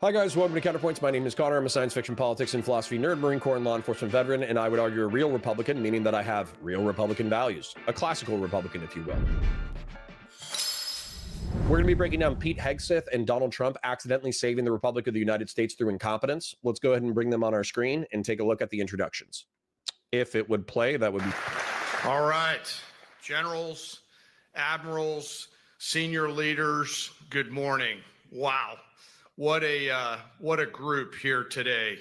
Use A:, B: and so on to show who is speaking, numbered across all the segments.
A: Hi guys, welcome to Counterpoints. My name is Connor. I'm a science fiction, politics, and philosophy nerd, Marine Corps, and law enforcement veteran, and I would argue a real Republican, meaning that I have real Republican values. A classical Republican, if you will. We're going to be breaking down Pete Hegseth and Donald Trump accidentally saving the Republic of the United States through incompetence. Let's go ahead and bring them on our screen and take a look at the introductions. If it would play, that would be...
B: All right. Generals, admirals, senior leaders, good morning. Wow. What a group here today.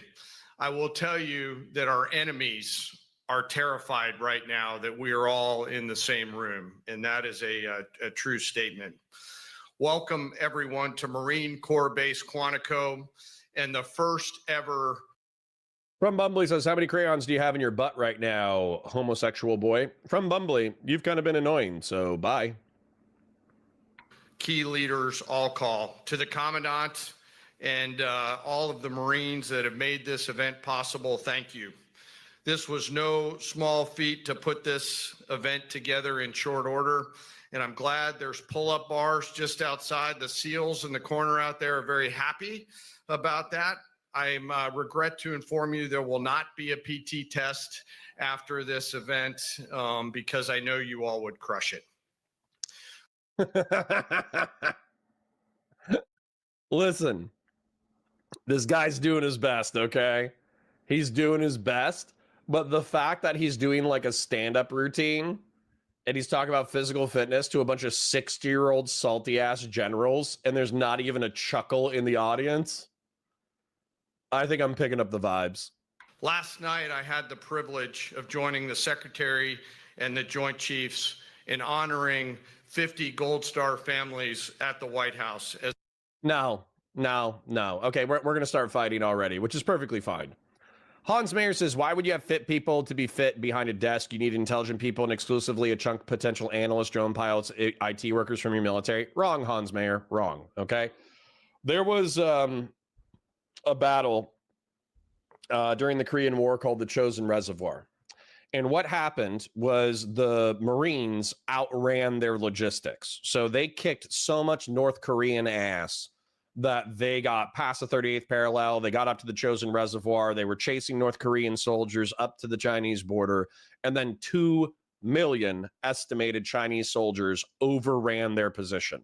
B: I will tell you that our enemies are terrified right now that we are all in the same room, and that is a true statement. Welcome everyone to Marine Corps Base Quantico and the first ever.
A: From Bumbly says, how many crayons do you have in your butt right now, homosexual boy? From Bumbly, you've kind of been annoying, so bye.
B: Key leaders all call to the Commandant and all of the Marines that have made this event possible. Thank you. This was no small feat to put this event together in short order. And I'm glad there's pull-up bars just outside. The SEALs in the corner out there are very happy about that. I regret to inform you there will not be a PT test after this event because I know you all would crush it.
A: Listen, this guy's doing his best, okay? He's doing his best, but the fact that he's doing like a stand-up routine and he's talking about physical fitness to a bunch of 60-year-old salty-ass generals and there's not even a chuckle in the audience, I think I'm picking up the vibes.
B: Last night, I had the privilege of joining the Secretary and the Joint Chiefs in honoring 50 Gold Star families at the White House.
A: No. Okay, we're going to start fighting already, which is perfectly fine. Hans Mayer says, why would you have fit people to be fit behind a desk? You need intelligent people and exclusively a chunk potential analysts, drone pilots, IT workers from your military. Wrong, Hans Mayer. Wrong, okay? There was a battle during the Korean War called the Chosin Reservoir. And what happened was the Marines outran their logistics. So they kicked so much North Korean ass that they got past the 38th parallel. They got up to the Chosin Reservoir. They were chasing North Korean soldiers up to the Chinese border. And then 2 million estimated Chinese soldiers overran their position.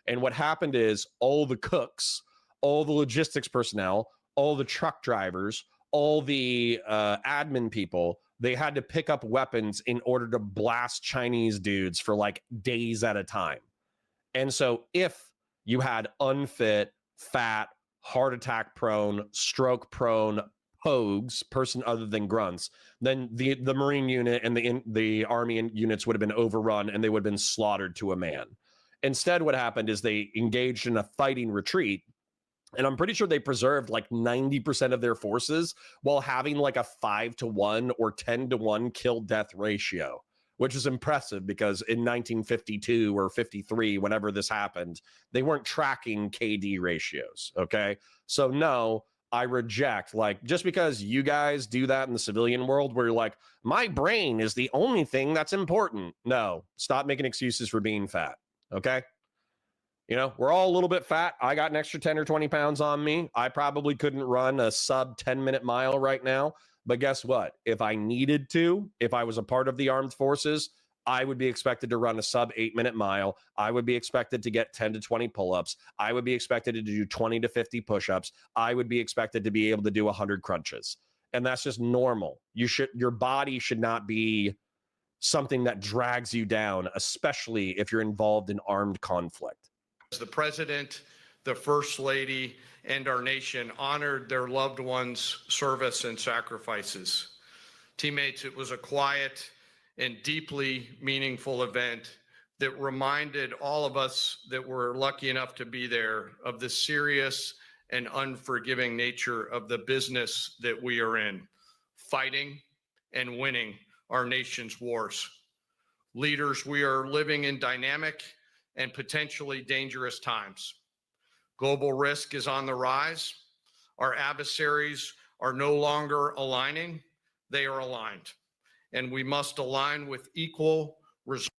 A: And what happened is all the cooks, all the logistics personnel, all the truck drivers, all the admin people, they had to pick up weapons in order to blast Chinese dudes for like days at a time. And so if you had unfit, fat, heart attack prone, stroke prone pogues, person other than grunts, then the Marine unit and the Army units would have been overrun and they would have been slaughtered to a man. Instead, what happened is they engaged in a fighting retreat. And I'm pretty sure they preserved like 90% of their forces while having like a 5-to-1 or 10-to-1 kill-death ratio, which is impressive because in 1952 or 53, whenever this happened, they weren't tracking KD ratios, okay? So no, I reject, like, just because you guys do that in the civilian world where you're like, my brain is the only thing that's important. No, stop making excuses for being fat, okay? You know, we're all a little bit fat. I got an extra 10 or 20 pounds on me. I probably couldn't run a sub 10-minute mile right now. But guess what? If I needed to, if I was a part of the armed forces, I would be expected to run a sub 8-minute mile. I would be expected to get 10 to 20 pull-ups. I would be expected to do 20 to 50 push-ups. I would be expected to be able to do 100 crunches. And that's just normal. Your body should not be something that drags you down, especially if you're involved in armed conflict.
B: The President, the First Lady, and our nation honored their loved ones' service and sacrifices. Teammates, it was a quiet and deeply meaningful event that reminded all of us that were lucky enough to be there of the serious and unforgiving nature of the business that we are in, fighting and winning our nation's wars. Leaders, we are living in dynamic and potentially dangerous times. Global risk is on the rise. Our adversaries are no longer aligning, they are aligned. And we must align with equal resolve.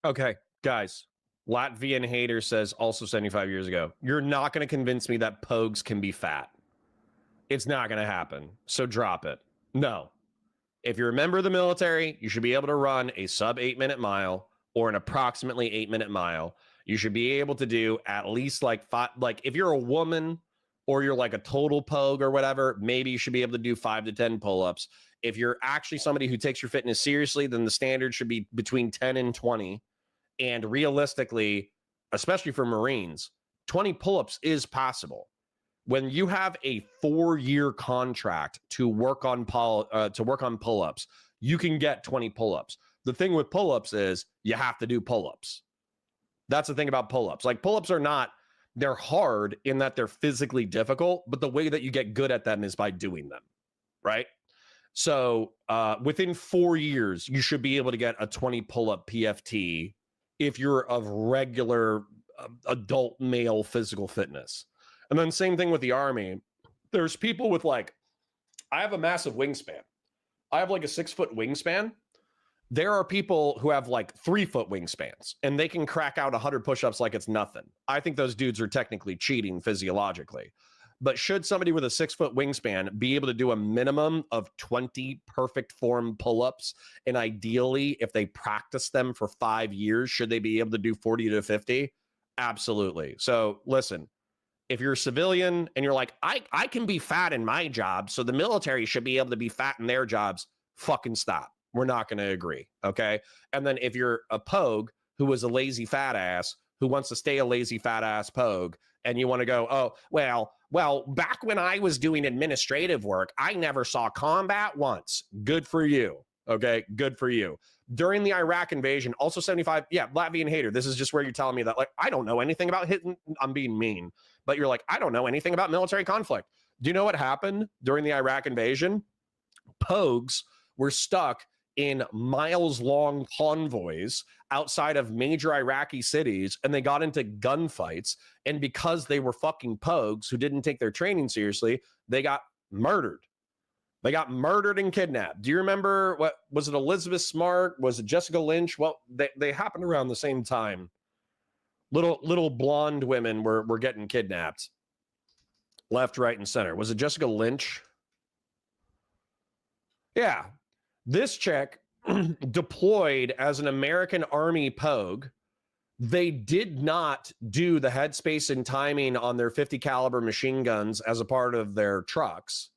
A: Okay, guys, Latvian hater says, also 75 years ago, you're not going to convince me that pogues can be fat. It's not going to happen. So drop it. No. If you're a member of the military, you should be able to run a sub 8-minute mile or an approximately 8-minute mile. You should be able to do at least like 5. Like if you're a woman or you're like a total pogue or whatever, maybe you should be able to do 5 to 10 pull-ups. If you're actually somebody who takes your fitness seriously, then the standard should be between 10 and 20. And realistically, especially for Marines, 20 pull-ups is possible. When you have a 4-year contract to work on pull-ups, you can get 20 pull-ups. The thing with pull-ups is you have to do pull-ups. That's the thing about pull-ups. Like pull-ups are not, they're hard in that they're physically difficult, but the way that you get good at them is by doing them, right? So within 4 years, you should be able to get a 20 pull-up PFT if you're of regular adult male physical fitness. And then same thing with the Army. There's people with like, I have a massive wingspan. I have like a 6-foot wingspan. There are people who have like 3-foot wingspans and they can crack out 100 push-ups like it's nothing. I think those dudes are technically cheating physiologically. But should somebody with a 6-foot wingspan be able to do a minimum of 20 perfect form pull-ups, and ideally, if they practice them for 5 years, should they be able to do 40 to 50? Absolutely. So listen, if you're a civilian and you're like, I can be fat in my job, so the military should be able to be fat in their jobs, fucking stop. We're not going to agree, okay? And then if you're a pogue who is a lazy fat ass who wants to stay a lazy fat ass pogue, and you want to go, oh, well, back when I was doing administrative work, I never saw combat once. Good for you, okay? Good for you. During the Iraq invasion, also 75, yeah, Latvian hater, this is just where you're telling me that, like, I don't know anything about hitting, I'm being mean, but you're like, I don't know anything about military conflict. Do you know what happened during the Iraq invasion? Pogues were stuck in miles-long convoys outside of major Iraqi cities, and they got into gunfights. And because they were fucking pogues who didn't take their training seriously, they got murdered. They got murdered and kidnapped. Do you remember, what was it, Elizabeth Smart? Was it Jessica Lynch? Well, they happened around the same time. Little blonde women were getting kidnapped left, right, and center. Was it Jessica Lynch? Yeah. This chick deployed as an American Army pogue. They did not do the headspace and timing on their 50 caliber machine guns as a part of their trucks.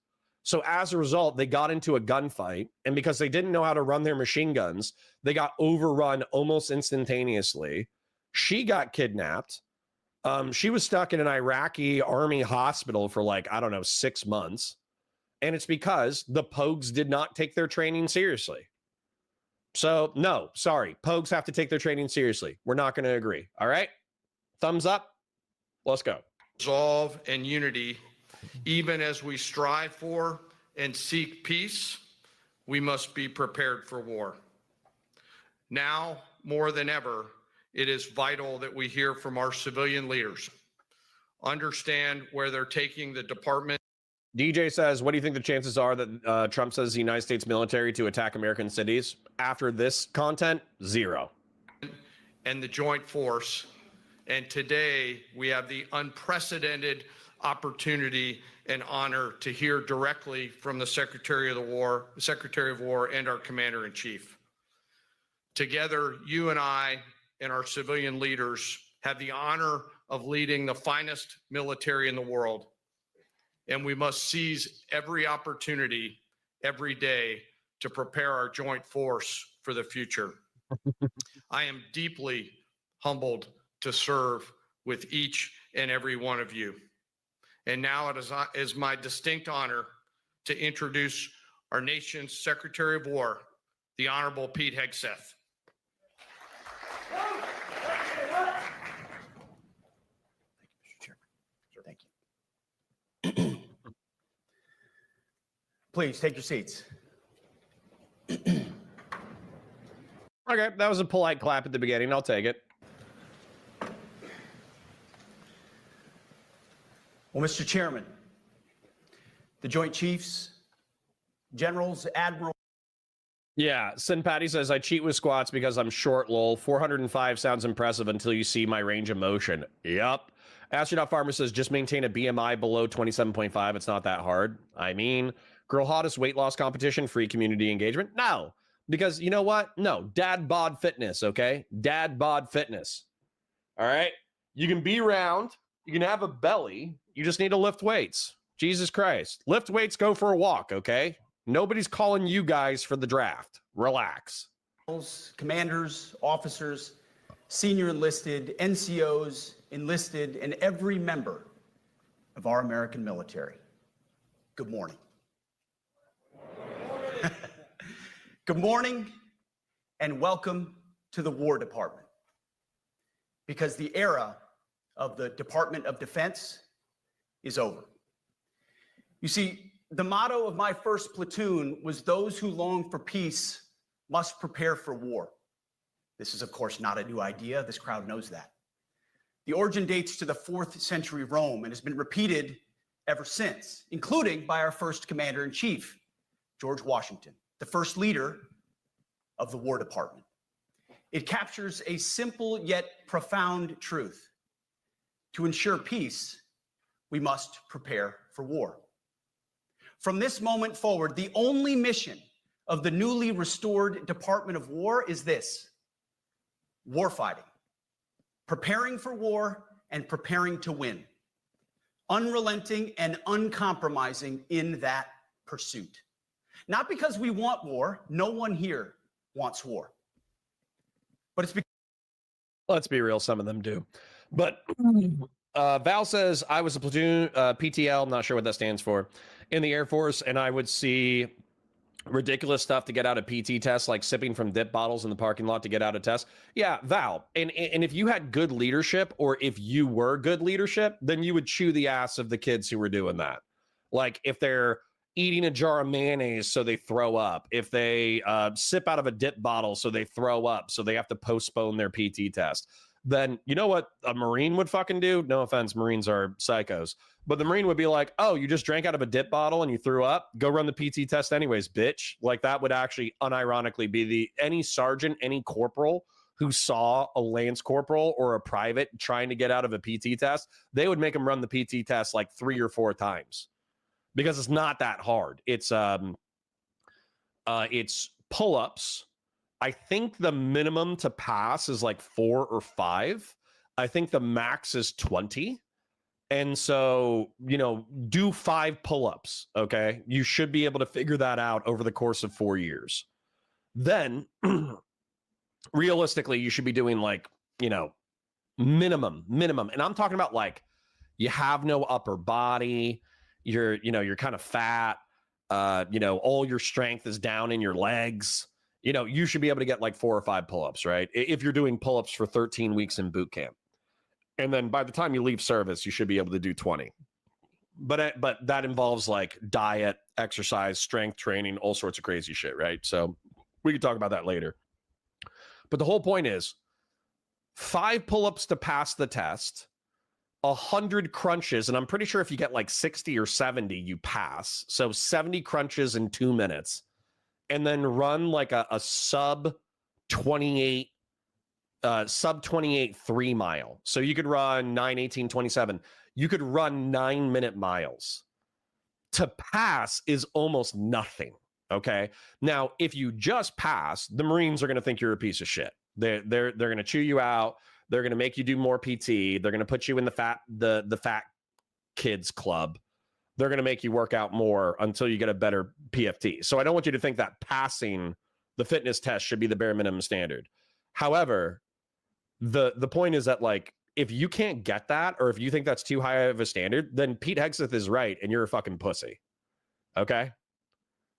A: So as a result, they got into a gunfight, and because they didn't know how to run their machine guns, they got overrun almost instantaneously. She got kidnapped. She was stuck in an Iraqi army hospital for like, I don't know, 6 months. And it's because the pogues did not take their training seriously. So no, sorry, pogues have to take their training seriously. We're not going to agree. All right. Thumbs up. Let's go.
B: Resolve and unity, even as we strive for and seek peace, we must be prepared for war. Now, more than ever, it is vital that we hear from our civilian leaders, understand where they're taking the department.
A: DJ says, what do you think the chances are that Trump says the United States military to attack American cities? After this content, 0.
B: And the joint force. And today we have the unprecedented opportunity and honor to hear directly from the Secretary of War and our Commander-in-Chief. Together, you and I and our civilian leaders have the honor of leading the finest military in the world. And we must seize every opportunity every day to prepare our joint force for the future. I am deeply humbled to serve with each and every one of you. And now it is my distinct honor to introduce our nation's Secretary of War, the Honorable Pete Hegseth.
C: Please take your seats.
A: Okay, that was a polite clap at the beginning. I'll take it.
C: Well, Mr. Chairman, the Joint Chiefs, Generals, Admirals,
A: Yeah, Sin Patty says, I cheat with squats because I'm short, lol. 405 sounds impressive until you see my range of motion. Yep. Astronaut Farmer says, just maintain a BMI below 27.5. It's not that hard. I mean, girl hottest weight loss competition, free community engagement? No, because you know what? No, dad bod fitness, okay? Dad bod fitness. All right? You can be round. You can have a belly. You just need to lift weights. Jesus Christ. Lift weights, go for a walk, okay? Nobody's calling you guys for the draft. Relax.
C: Commanders, officers, senior enlisted, NCOs, enlisted, and every member of our American military. Good morning. Good morning and welcome to the War Department. Because the era of the Department of Defense is over. You see, the motto of my first platoon was those who long for peace must prepare for war. This is, of course, not a new idea. This crowd knows that. The origin dates to the 4th century Rome and has been repeated ever since, including by our first commander-in-chief, George Washington, the first leader of the War Department. It captures a simple yet profound truth. To ensure peace, we must prepare for war. From this moment forward, the only mission of the newly restored Department of War is this: warfighting, preparing for war and preparing to win, unrelenting and uncompromising in that pursuit. Not because we want war, no one here wants war, but it's because
A: Let's be real, some of them do. But Val says, I was a platoon, PTL, I'm not sure what that stands for, in the Air Force, and I would see ridiculous stuff to get out of PT tests, like sipping from dip bottles in the parking lot to get out of tests. Yeah, Val, and if you had good leadership, or if you were good leadership, then you would chew the ass of the kids who were doing that. Like if they're eating a jar of mayonnaise so they throw up, if they sip out of a dip bottle so they throw up, so they have to postpone their PT test, then you know what a Marine would fucking do? No offense, Marines are psychos. But the Marine would be like, oh, you just drank out of a dip bottle and you threw up? Go run the PT test anyways, bitch. Like that would actually unironically be any sergeant, any corporal who saw a lance corporal or a private trying to get out of a PT test, they would make them run the PT test like 3 or 4 times. Because it's not that hard. It's pull-ups. I think the minimum to pass is like 4 or 5. I think the max is 20. And so, you know, do 5 pull-ups, okay? You should be able to figure that out over the course of 4 years. Then, realistically, you should be doing like, you know, minimum. And I'm talking about like, you have no upper body, you're kind of fat, all your strength is down in your legs. You should be able to get like 4 or 5 pull-ups, right? If you're doing pull-ups for 13 weeks in boot camp. And then by the time you leave service, you should be able to do 20. But that involves like diet, exercise, strength training, all sorts of crazy shit, right? So we can talk about that later. But the whole point is 5 pull-ups to pass the test, 100 crunches, and I'm pretty sure if you get like 60 or 70, you pass. So 70 crunches in 2 minutes, and then run like a sub 28 3 mile. So you could run 9, 18, 27. You could run 9-minute miles. To pass is almost nothing. Okay. Now, if you just pass, the Marines are going to think you're a piece of shit. They're going to chew you out. They're going to make you do more PT. They're going to put you in the fat kids club. They're going to make you work out more until you get a better PFT. So I don't want you to think that passing the fitness test should be the bare minimum standard. However, the point is that like, if you can't get that, or if you think that's too high of a standard, then Pete Hegseth is right and you're a fucking pussy. Okay?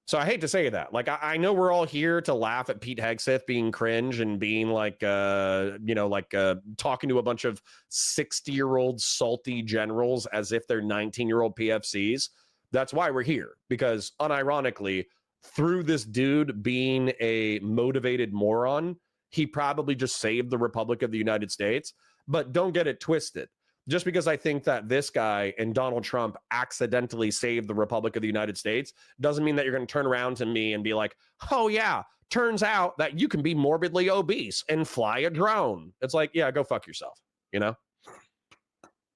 A: So I hate to say that. Like, I know we're all here to laugh at Pete Hegseth being cringe and being like, talking to a bunch of 60-year-old salty generals as if they're 19-year-old PFCs. That's why we're here. Because unironically, through this dude being a motivated moron, he probably just saved the Republic of the United States. But don't get it twisted. just because I think that this guy and Donald Trump accidentally saved the Republic of the United States doesn't mean that you're going to turn around to me and be like, oh yeah, turns out that you can be morbidly obese and fly a drone. It's like, yeah, go fuck yourself, you know?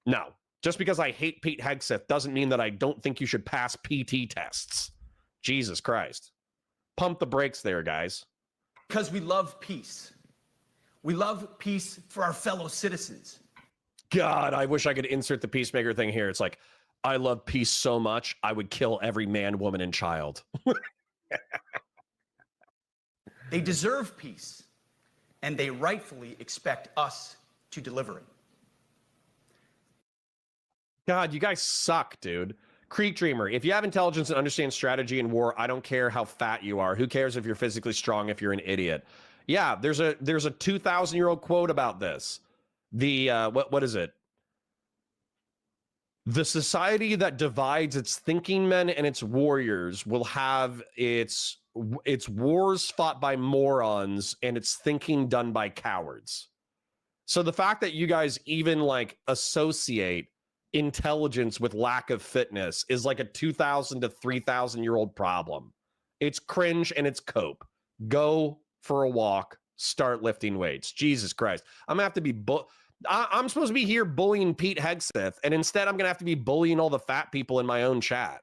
A: No, just because I hate Pete Hegseth doesn't mean that I don't think you should pass PT tests. Jesus Christ. Pump the brakes there, guys.
C: Because we love peace. We love peace for our fellow citizens.
A: God, I wish I could insert the peacemaker thing here. It's like, I love peace so much, I would kill every man, woman, and child.
C: They deserve peace, and they rightfully expect us to deliver it.
A: God, you guys suck, dude. Creek Dreamer, if you have intelligence and understand strategy in war, I don't care how fat you are. Who cares if you're physically strong if you're an idiot? Yeah, there's a 2,000-year-old quote about this. The what is it? The society that divides its thinking men and its warriors will have its wars fought by morons and its thinking done by cowards. So the fact that you guys even like associate intelligence with lack of fitness is like a 2,000 to 3,000-year-old problem. It's cringe and it's cope. Go for a walk, start lifting weights. Jesus Christ. I'm gonna have to be I'm supposed to be here bullying Pete Hegseth, and instead I'm gonna have to be bullying all the fat people in my own chat.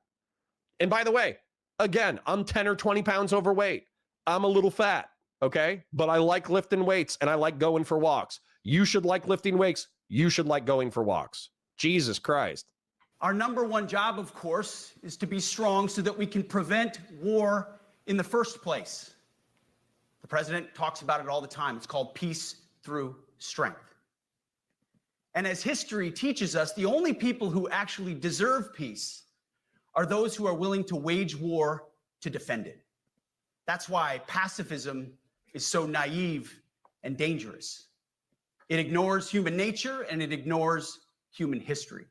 A: And by the way, again, I'm 10 or 20 pounds overweight. I'm a little fat, okay? But I like lifting weights and I like going for walks. You should like lifting weights. You should like going for walks. Jesus Christ.
C: Our number one job, of course, is to be strong so that we can prevent war in the first place. The president talks about it all the time. It's called peace through strength. And as history teaches us, the only people who actually deserve peace are those who are willing to wage war to defend it. That's why pacifism is so naive and dangerous. It ignores human nature and it ignores human history.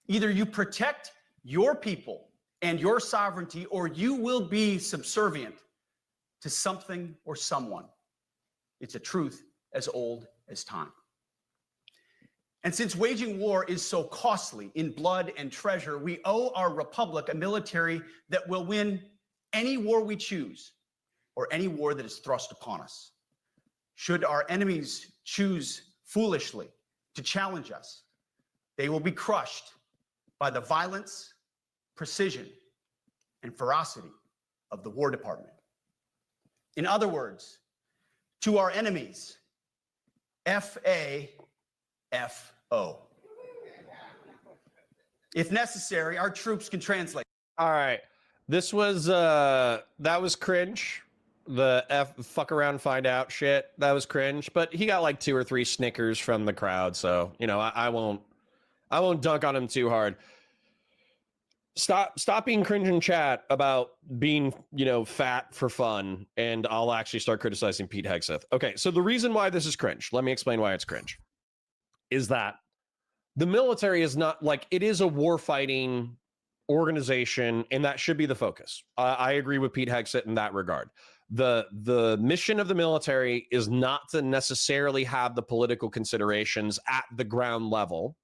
C: Either you protect your people and your sovereignty, or you will be subservient to something or someone. It's a truth as old as time. And since waging war is so costly in blood and treasure, we owe our republic a military that will win any war we choose or any war that is thrust upon us. Should our enemies choose foolishly to challenge us, they will be crushed by the violence, precision, and ferocity of the War Department. In other words, to our enemies, F-A-F-O. If necessary, our troops can translate.
A: All right. This was, that was cringe. The fuck around, find out shit. That was cringe. But he got like 2 or 3 Snickers from the crowd. So, you know, I won't dunk on him too hard. Stop being cringe in chat about being, you know, fat for fun, and I'll actually start criticizing Pete Hegseth. Okay, so the reason why this is cringe, let me explain why it's cringe, is that the military is not like, it is a war fighting organization, and that should be the focus. I agree with Pete Hegseth in that regard. The mission of the military is not to necessarily have the political considerations at the ground level.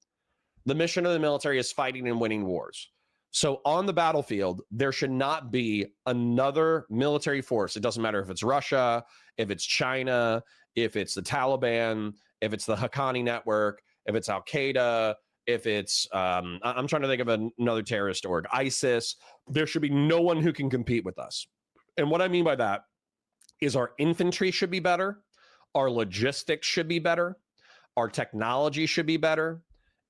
A: The mission of the military is fighting and winning wars. So on the battlefield, there should not be another military force. It doesn't matter if it's Russia, if it's China, if it's the Taliban, if it's the Haqqani network, if it's Al-Qaeda, if it's, I'm trying to think of another terrorist org, ISIS. There should be no one who can compete with us. And what I mean by that is our infantry should be better, our logistics should be better, our technology should be better,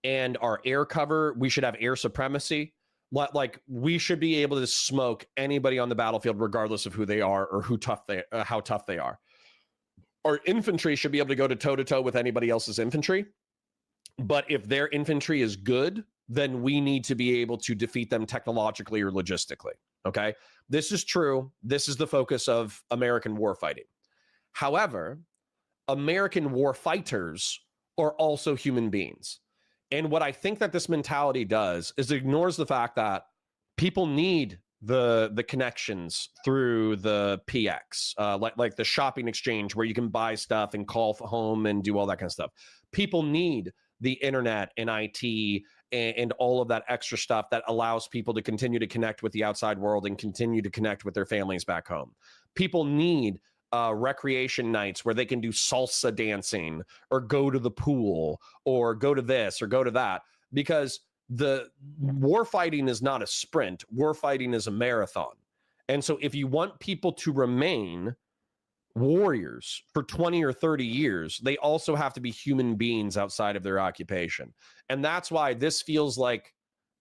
A: and our air cover, we should have air supremacy. Like, we should be able to smoke anybody on the battlefield how tough they are. Our infantry should be able to go toe-to-toe with anybody else's infantry. But if their infantry is good, then we need to be able to defeat them technologically or logistically, okay? This is true. This is the focus of American warfighting. However, American warfighters are also human beings. And what I think that this mentality does is it ignores the fact that people need the connections through the PX, like the shopping exchange where you can buy stuff and call home and do all that kind of stuff. People need the internet and IT and all of that extra stuff that allows people to continue to connect with the outside world and continue to connect with their families back home. People need recreation nights where they can do salsa dancing or go to the pool or go to this or go to that, because the war fighting is not a sprint. War fighting is a marathon. And so if you want people to remain warriors for 20 or 30 years, they also have to be human beings outside of their occupation. And that's why this feels like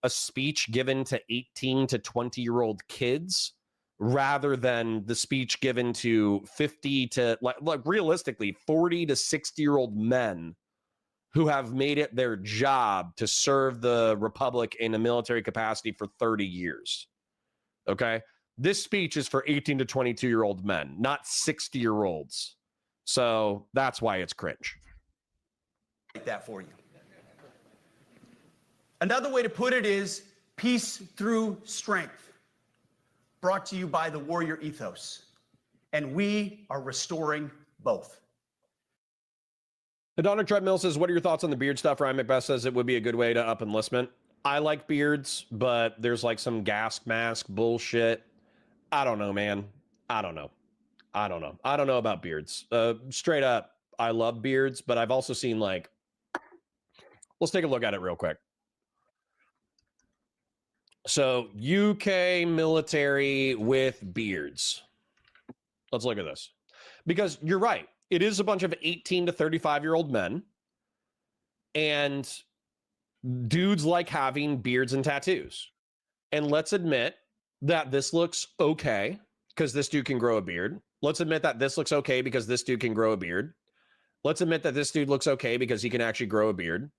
A: a speech given to 18 to 20-year-old kids rather than the speech given to 50 to, like realistically, 40 to 60-year-old men who have made it their job to serve the Republic in a military capacity for 30 years. Okay? This speech is for 18 to 22-year-old men, not 60-year-olds. So that's why it's cringe.
C: That for you. Another way to put it is peace through strength, brought to you by the warrior ethos. And we are restoring both.
A: Adonic Treadmill says, what are your thoughts on the beard stuff? Ryan McBeth says it would be a good way to up enlistment. I like beards, but there's like some gas mask bullshit. I don't know, man. I don't know about beards. Straight up, I love beards, but I've also seen like, let's take a look at it real quick. So UK military with beards. Let's look at this. Because you're right. It is a bunch of 18 to 35-year-old men. And dudes like having beards and tattoos. And let's admit that this looks okay because this dude can grow a beard. Let's admit that this looks okay because this dude can grow a beard. Let's admit that this dude looks okay because he can actually grow a beard.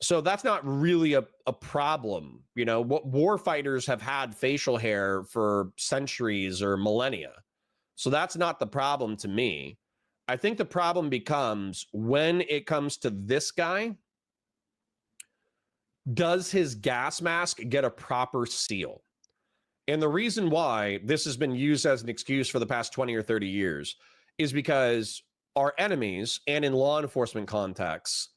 A: So that's not really a problem. You know, what war fighters have had facial hair for centuries or millennia. So that's not the problem to me. I think the problem becomes when it comes to this guy, does his gas mask get a proper seal? And the reason why this has been used as an excuse for the past 20 or 30 years is because our enemies, and in law enforcement contexts,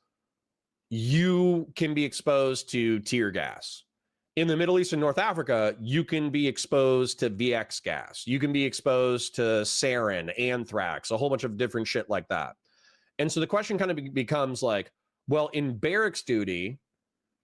A: you can be exposed to tear gas. In the Middle East and North Africa, you can be exposed to VX gas. You can be exposed to sarin, anthrax, a whole bunch of different shit like that. And so the question kind of becomes like, well, in barracks duty,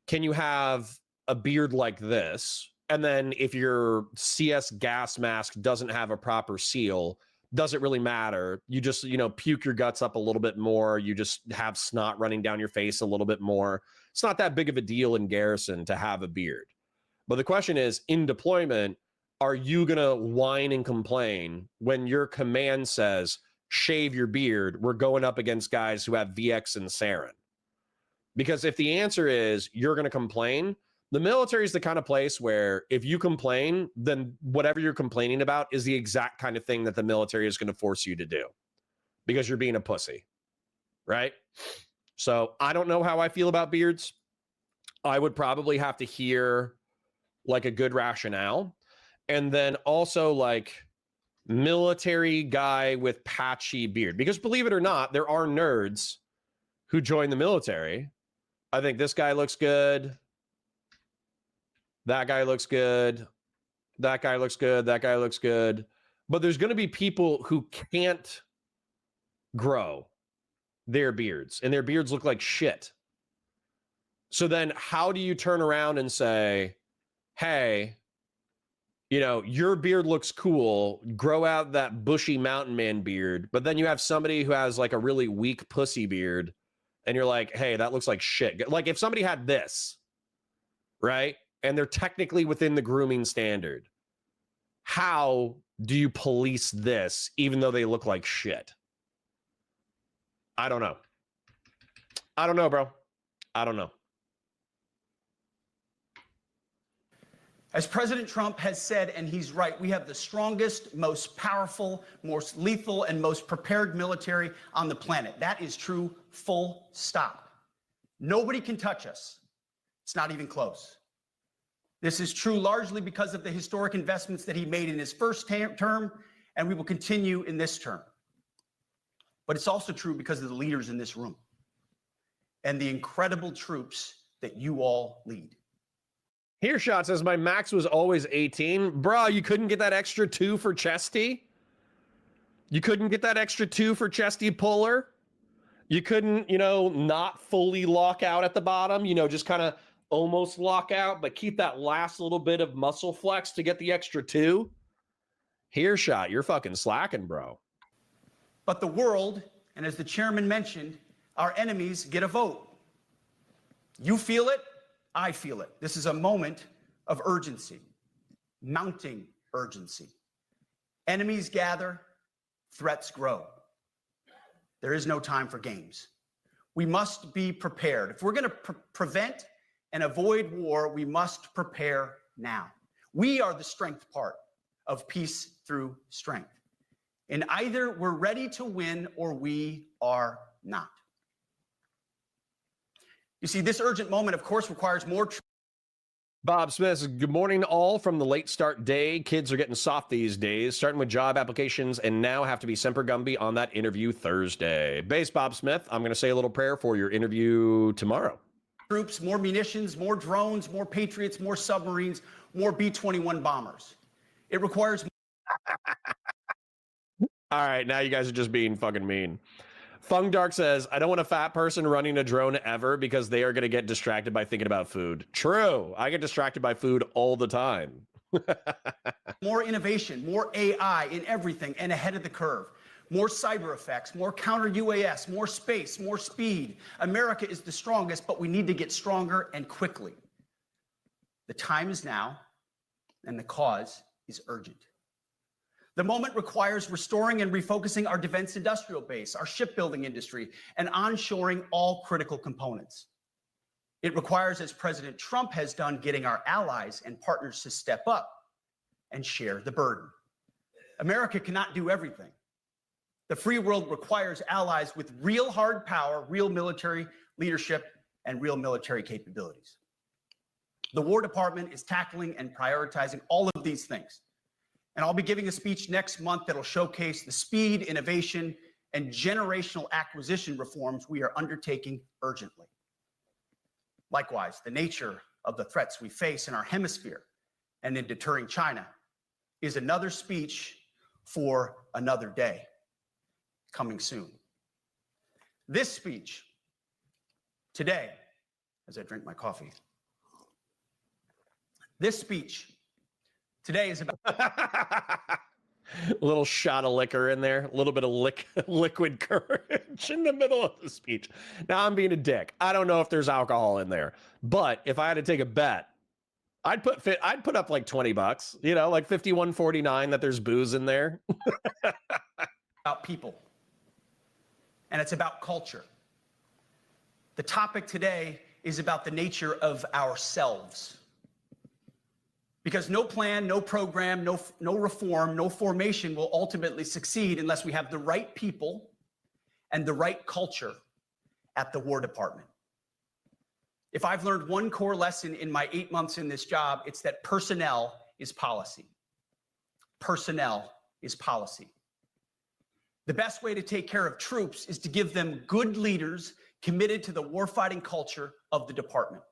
A: can you have a beard like this? And then if your CS gas mask doesn't have a proper seal, does it really matter? You just, puke your guts up a little bit more. You just have snot running down your face a little bit more. It's not that big of a deal in garrison to have a beard. But the question is, in deployment, are you going to whine and complain when your command says, shave your beard? We're going up against guys who have VX and sarin. Because if the answer is you're going to complain, the military is the kind of place where if you complain, then whatever you're complaining about is the exact kind of thing that the military is going to force you to do because you're being a pussy, right? So I don't know how I feel about beards. I would probably have to hear like a good rationale. And then also like military guy with patchy beard. Because believe it or not, there are nerds who join the military. I think this guy looks good. That guy looks good. That guy looks good. That guy looks good. But there's going to be people who can't grow their beards, and their beards look like shit. So then how do you turn around and say, hey, your beard looks cool, grow out that bushy mountain man beard, but then you have somebody who has like a really weak pussy beard, and you're like, hey, that looks like shit. Like if somebody had this, right? And they're technically within the grooming standard. How do you police this even though they look like shit? I don't know. I don't know, bro. I don't know.
C: As President Trump has said, and he's right, we have the strongest, most powerful, most lethal, and most prepared military on the planet. That is true, full stop. Nobody can touch us. It's not even close. This is true largely because of the historic investments that he made in his first term, and we will continue in this term. But it's also true because of the leaders in this room. and the incredible troops that you all lead.
A: Hearshot says, my max was always 18. Bro, you couldn't get that extra 2 for Chesty? You couldn't get that extra 2 for Chesty Puller? You couldn't, not fully lock out at the bottom, just kind of almost lock out, but keep that last little bit of muscle flex to get the extra 2? Hearshot, you're fucking slacking, bro.
C: But the world, and as the chairman mentioned, our enemies get a vote. You feel it, I feel it. This is a moment of urgency, mounting urgency. Enemies gather, threats grow. There is no time for games. We must be prepared. If we're going to prevent and avoid war, we must prepare now. We are the strength part of peace through strength. And either we're ready to win or we are not. You see, this urgent moment, of course, requires more.
A: Bob Smith says, good morning all from the late start day. Kids are getting soft these days, starting with job applications and now have to be Semper Gumby on that interview Thursday. Base Bob Smith, I'm going to say a little prayer for your interview tomorrow.
C: Troops, more munitions, more drones, more Patriots, more submarines, more B-21 bombers. It requires.
A: All right, now you guys are just being fucking mean. Fung Dark says, I don't want a fat person running a drone ever because they are going to get distracted by thinking about food. True. I get distracted by food all the time.
C: More innovation, more AI in everything and ahead of the curve. More cyber effects, more counter UAS, more space, more speed. America is the strongest, but we need to get stronger and quickly. The time is now, and the cause is urgent. The moment requires restoring and refocusing our defense industrial base, our shipbuilding industry, and onshoring all critical components. It requires, as President Trump has done, getting our allies and partners to step up and share the burden. America cannot do everything. The free world requires allies with real hard power, real military leadership, and real military capabilities. The War Department is tackling and prioritizing all of these things. And I'll be giving a speech next month that'll showcase the speed, innovation, and generational acquisition reforms we are undertaking urgently. Likewise, the nature of the threats we face in our hemisphere and in deterring China is another speech for another day, coming soon. This speech today, as I drink my coffee, this speech today is about
A: A little shot of liquor in there, a little bit of liquid courage in the middle of the speech. Now I'm being a dick. I don't know if there's alcohol in there, but if I had to take a bet, I'd put up like $20, like 51.49 that there's booze in there.
C: about people, and it's about culture. The topic today is about the nature of ourselves. Because no plan, no program, no reform, no formation will ultimately succeed unless we have the right people and the right culture at the War Department. If I've learned one core lesson in my 8 months in this job, it's that personnel is policy. Personnel is policy. The best way to take care of troops is to give them good leaders committed to the warfighting culture of the department.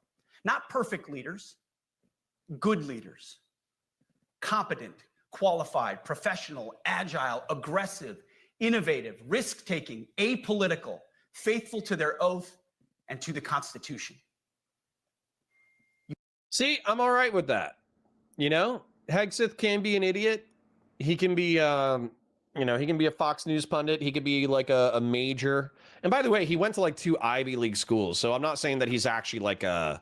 C: Not perfect leaders, good leaders. Competent, qualified, professional, agile, aggressive, innovative, risk-taking, apolitical, faithful to their oath and to the Constitution.
A: See, I'm all right with that. Hegseth can be an idiot. He can be, he can be a Fox News pundit. He could be like a major. And by the way, he went to like 2 Ivy League schools. So I'm not saying that he's actually like a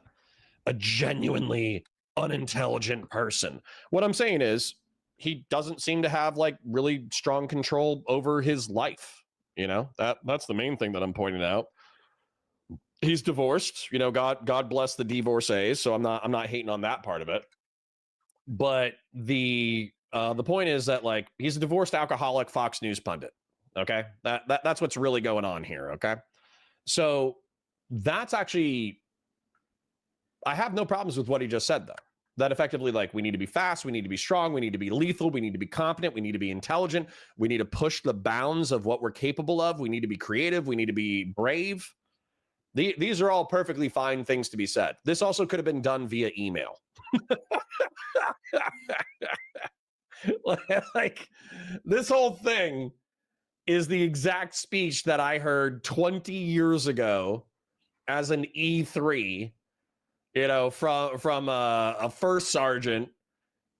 A: genuinely unintelligent person. What I'm saying is he doesn't seem to have like really strong control over his life. That's the main thing that I'm pointing out. He's divorced, God bless the divorcees. So I'm not hating on that part of it. But the point is that like he's a divorced alcoholic Fox News pundit. Okay. That's what's really going on here. Okay. So that's actually, I have no problems with what he just said though. That effectively, like, we need to be fast, we need to be strong, we need to be lethal, we need to be competent, we need to be intelligent, we need to push the bounds of what we're capable of, we need to be creative, we need to be brave. These are all perfectly fine things to be said. This also could have been done via email. Like, this whole thing is the exact speech that I heard 20 years ago as an E3, from a first sergeant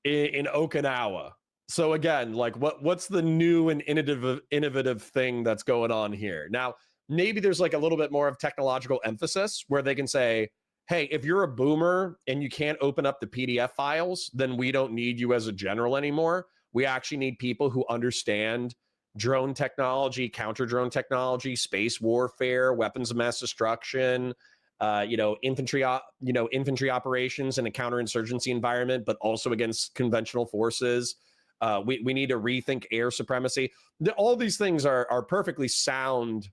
A: in Okinawa. So again, like, what's the new and innovative thing that's going on here? Now, maybe there's like a little bit more of technological emphasis where they can say, hey, if you're a boomer and you can't open up the PDF files, then we don't need you as a general anymore. We actually need people who understand drone technology, counter drone technology, space warfare, weapons of mass destruction, infantry operations in a counterinsurgency environment, but also against conventional forces. We need to rethink air supremacy. All these things are perfectly sound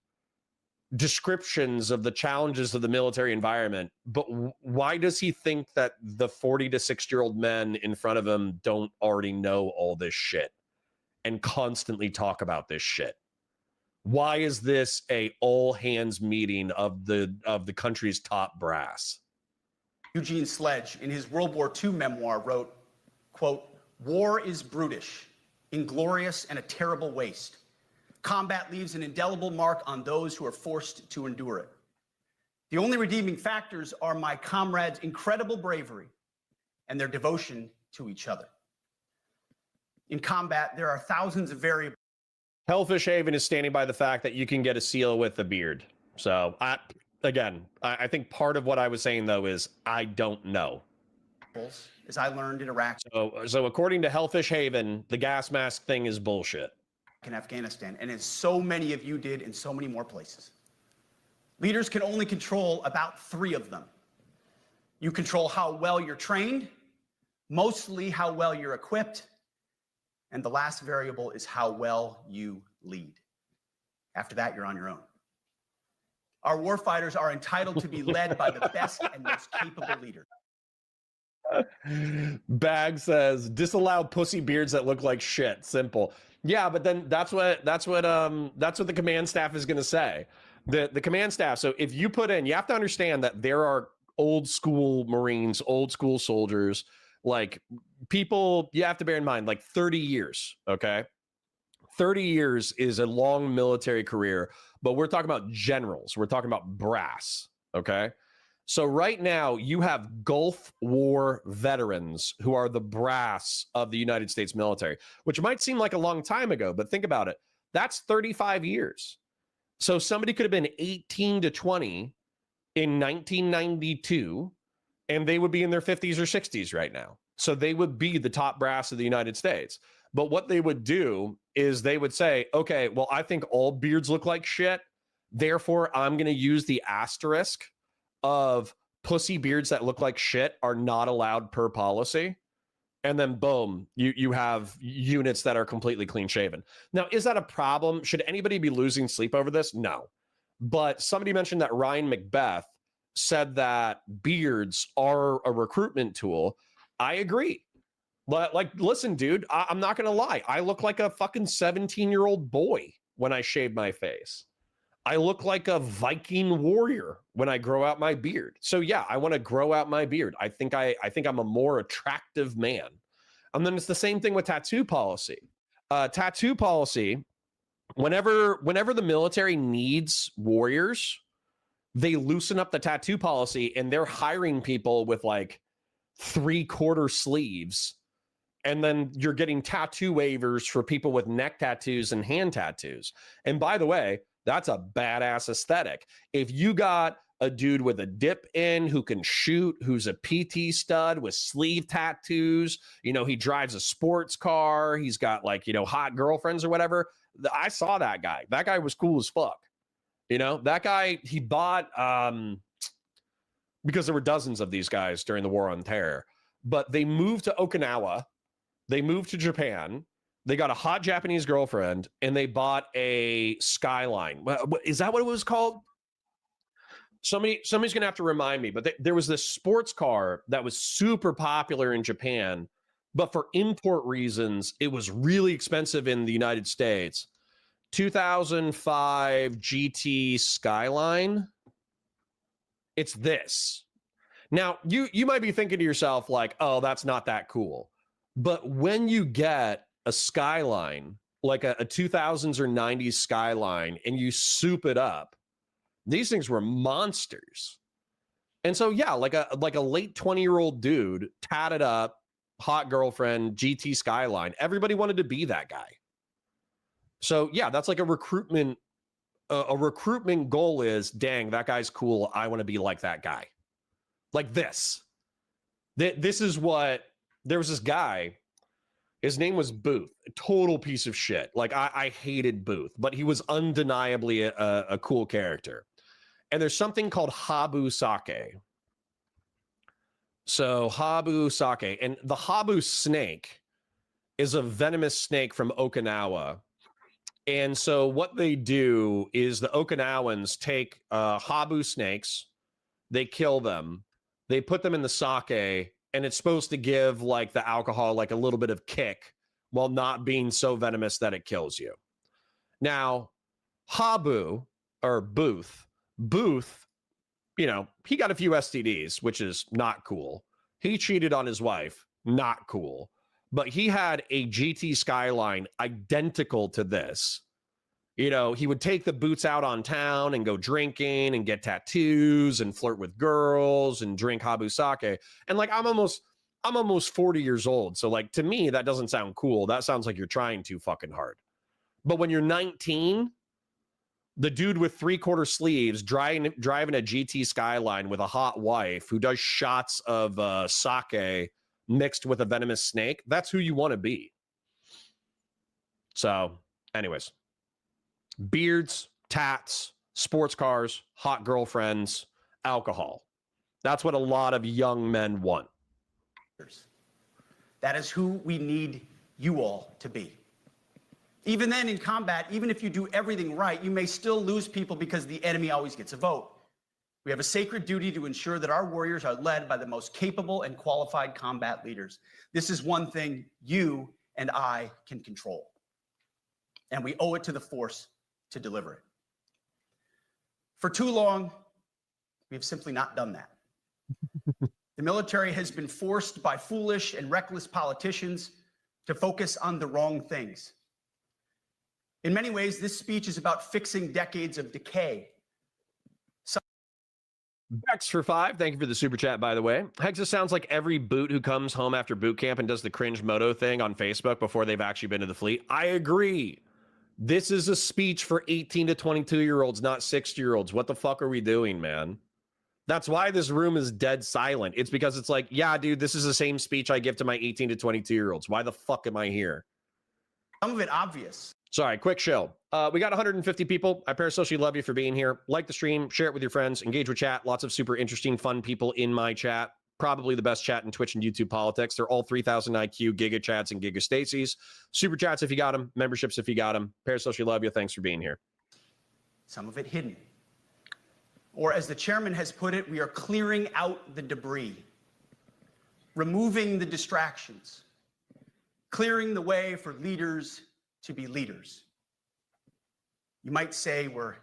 A: descriptions of the challenges of the military environment. But why does he think that the 40 to 60-year-old men in front of him don't already know all this shit and constantly talk about this shit? Why is this a all hands meeting of the country's top brass?
C: Eugene Sledge, in his World War II memoir, wrote, quote, "War is brutish, inglorious, and a terrible waste. Combat leaves an indelible mark on those who are forced to endure it. The only redeeming factors are my comrades' incredible bravery and their devotion to each other. In combat, there are thousands of variables."
A: Hellfish Haven is standing by the fact that you can get a SEAL with a beard. So, I think part of what I was saying, though, is I don't know.
C: As I learned in Iraq.
A: So according to Hellfish Haven, the gas mask thing is bullshit.
C: In Afghanistan, and as so many of you did in so many more places. Leaders can only control about 3 of them. You control how well you're trained, mostly how well you're equipped, and the last variable is how well you lead. After that, you're on your own. Our warfighters are entitled to be led by the best and most capable leaders.
A: Bag says, disallow pussy beards that look like shit. Simple. Yeah, but then that's what the command staff is going to say. The command staff. So if you put in, you have to understand that there are old school Marines, old school soldiers, like people, you have to bear in mind, like 30 years. Okay. 30 years is a long military career, but we're talking about generals. We're talking about brass. Okay. So right now you have Gulf War veterans who are the brass of the United States military, which might seem like a long time ago, but think about it. That's 35 years. So somebody could have been 18 to 20 in 1992, and they would be in their 50s or 60s right now. So they would be the top brass of the United States. But what they would do is they would say, okay, well, I think all beards look like shit. Therefore, I'm going to use the asterisk of pussy beards that look like shit are not allowed per policy. And then boom, you have units that are completely clean shaven. Now, is that a problem? Should anybody be losing sleep over this? No. But somebody mentioned that Ryan Macbeth said that beards are a recruitment tool. I agree. But like, listen, dude, I'm not going to lie. I look like a fucking 17-year-old boy when I shave my face. I look like a Viking warrior when I grow out my beard. So yeah, I want to grow out my beard. I think I'm a more attractive man. And then it's the same thing with tattoo policy. Tattoo policy, whenever the military needs warriors, they loosen up the tattoo policy and they're hiring people with like 3/4 sleeves. And then you're getting tattoo waivers for people with neck tattoos and hand tattoos. And by the way, that's a badass aesthetic. If you got a dude with a dip in who can shoot, who's a PT stud with sleeve tattoos, he drives a sports car, he's got like, hot girlfriends or whatever. I saw that guy. That guy was cool as fuck. That guy, he bought, because there were dozens of these guys during the War on Terror, but they moved to Okinawa. They moved to Japan. They got a hot Japanese girlfriend and they bought a Skyline. Is that what it was called? Somebody's going to have to remind me, but there was this sports car that was super popular in Japan, but for import reasons, it was really expensive in the United States. 2005 GT Skyline. It's this. Now, you might be thinking to yourself like, oh, that's not that cool. But when you get a Skyline, like a 2000s or 90s Skyline, and you soup it up, these things were monsters. And so, yeah, like a late 20-year-old dude, tatted up, hot girlfriend, GT Skyline. Everybody wanted to be that guy. So, yeah, that's like a recruitment goal is, dang, that guy's cool. I want to be like that guy. Like this. This is what, there was this guy, his name was Booth, a total piece of shit. Like I hated Booth, but he was undeniably a cool character. And there's something called Habu Sake. So Habu Sake, and the Habu snake is a venomous snake from Okinawa. And so what they do is the Okinawans take Habu snakes, they kill them, they put them in the sake, and it's supposed to give like the alcohol like a little bit of kick while not being so venomous that it kills you. Now, Habu or Booth, you know, he got a few STDs, which is not cool. He cheated on his wife, not cool. But he had a GT Skyline identical to this. You know, he would take the boots out on town and go drinking and get tattoos and flirt with girls and drink Habu Sake. And like, I'm almost 40 years old. So like, to me, that doesn't sound cool. That sounds like you're trying too fucking hard. But when you're 19, the dude with 3/4 sleeves driving a GT Skyline with a hot wife who does shots of sake mixed with a venomous snake, that's who you want to be. So anyways, beards, tats, sports cars, hot girlfriends, alcohol. That's what a lot of young men want.
C: That is who we need you all to be. Even then, in combat, even if you do everything right, you may still lose people because the enemy always gets a vote. We have a sacred duty to ensure that our warriors are led by the most capable and qualified combat leaders. This is one thing you and I can control, and we owe it to the force to deliver it. For too long, we have simply not done that. The military has been forced by foolish and reckless politicians to focus on the wrong things. In many ways, this speech is about fixing decades of decay.
A: Bex for 5. Thank you for the super chat, by the way. Hegseth sounds like every boot who comes home after boot camp and does the cringe moto thing on Facebook before they've actually been to the fleet. I agree. This is a speech for 18 to 22-year-olds, not 60-year-olds. What the fuck are we doing, man? That's why this room is dead silent. It's because it's like, yeah, dude, this is the same speech I give to my 18 to 22-year-olds. Why the fuck am I here?
C: Some of it obvious.
A: Sorry, quick show. We got 150 people. I parasocially love you for being here. Like the stream, share it with your friends, engage with chat. Lots of super interesting, fun people in my chat. Probably the best chat in Twitch and YouTube politics. They're all 3,000 IQ, Giga Chats, and Giga Stacy's. Super chats if you got them. Memberships if you got them. Parasocially love you. Thanks for being here.
C: Some of it hidden. Or as the chairman has put it, we are clearing out the debris, removing the distractions, clearing the way for leaders to be leaders. You might say we're...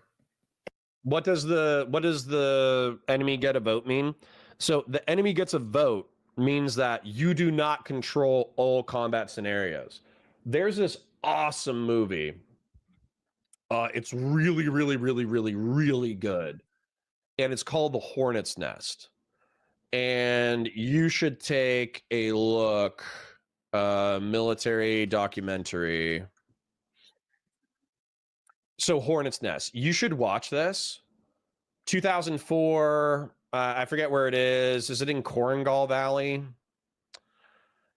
A: What does the enemy get a vote mean? So the enemy gets a vote means that you do not control all combat scenarios. There's this awesome movie. It's really, really, really, really, really good. And it's called The Hornet's Nest. And you should take a look. Military documentary. So Hornet's Nest. You should watch this. 2004. I forget where it is. Is it in Korengal Valley?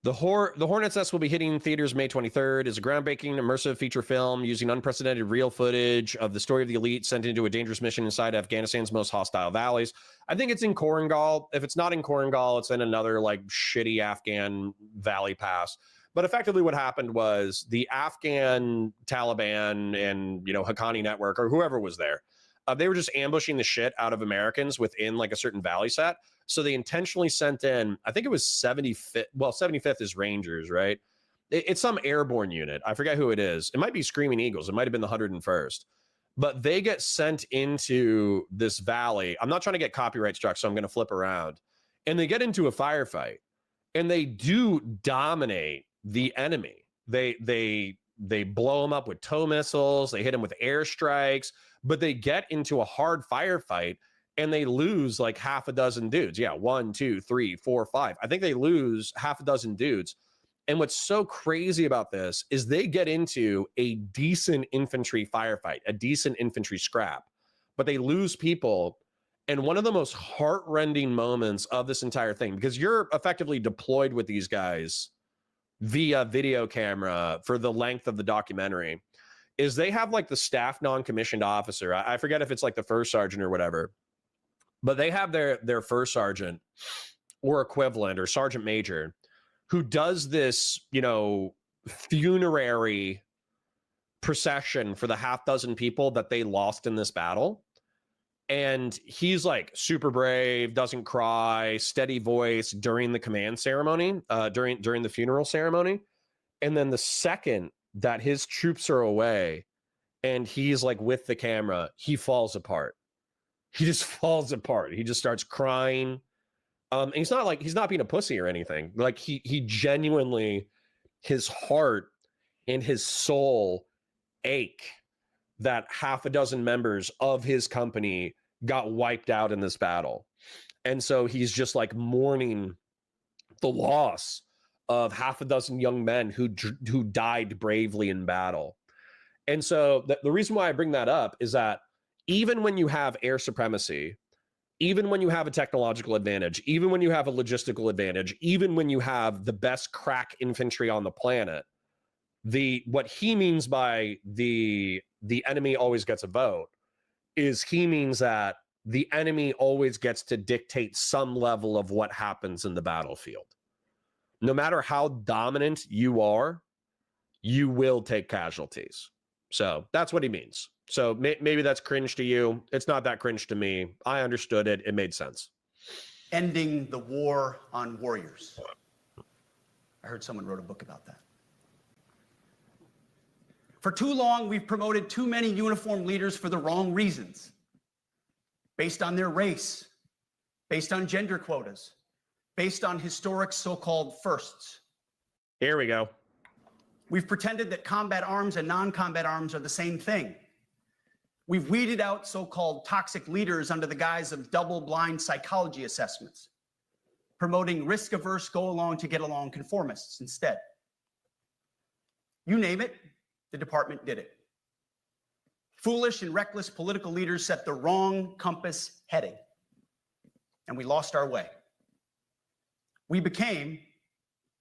A: The Hornet's Nest will be hitting theaters May 23rd. It's a groundbreaking immersive feature film using unprecedented real footage of the story of the elite sent into a dangerous mission inside Afghanistan's most hostile valleys. I think it's in Korengal. If it's not in Korengal, it's in another like shitty Afghan valley pass. But effectively what happened was the Afghan Taliban and, Haqqani network or whoever was there, they were just ambushing the shit out of Americans within like a certain valley set. So they intentionally sent in, I think it was 75th. Well, 75th is Rangers, right? It's some airborne unit. I forget who it is. It might be Screaming Eagles. It might have been the 101st. but they get sent into this valley. I'm not trying to get copyright struck, so I'm going to flip around. And they get into a firefight, and they do dominate the enemy. They blow them up with tow missiles, they hit them with airstrikes, but they get into a hard firefight and they lose like half a dozen dudes. Yeah, 1, 2, 3, 4, 5. I think they lose half a dozen dudes. And what's so crazy about this is they get into a decent infantry firefight, a decent infantry scrap, but they lose people. And one of the most heartrending moments of this entire thing, because you're effectively deployed with these guys via video camera for the length of the documentary, is they have like the staff non-commissioned officer. I forget if it's like the first sergeant or whatever, but they have their first sergeant or equivalent or sergeant major who does this, you know, funerary procession for the half dozen people that they lost in this battle. And he's like super brave, doesn't cry, steady voice during the command ceremony, during the funeral ceremony. And then the second that his troops are away and he's like with the camera, he falls apart. He just falls apart. He just starts crying. And he's not being a pussy or anything. Like he genuinely, his heart and his soul ache that half a dozen members of his company got wiped out in this battle. And so he's just like mourning the loss of half a dozen young men who died bravely in battle. And so the reason why I bring that up is that even when you have air supremacy, even when you have a technological advantage, even when you have a logistical advantage, even when you have the best crack infantry on the planet, what he means by the enemy always gets a vote is he means that the enemy always gets to dictate some level of what happens in the battlefield. No matter how dominant you are, you will take casualties. So that's what he means. So maybe that's cringe to you. It's not that cringe to me. I understood it. It made sense.
C: Ending the war on warriors. I heard someone wrote a book about that. For too long, we've promoted too many uniformed leaders for the wrong reasons, based on their race, based on gender quotas, based on historic so-called firsts.
A: Here we go.
C: We've pretended that combat arms and non-combat arms are the same thing. We've weeded out so-called toxic leaders under the guise of double-blind psychology assessments, promoting risk-averse, go-along-to-get-along conformists instead. You name it, the department did it. Foolish and reckless political leaders set the wrong compass heading, and we lost our way. We became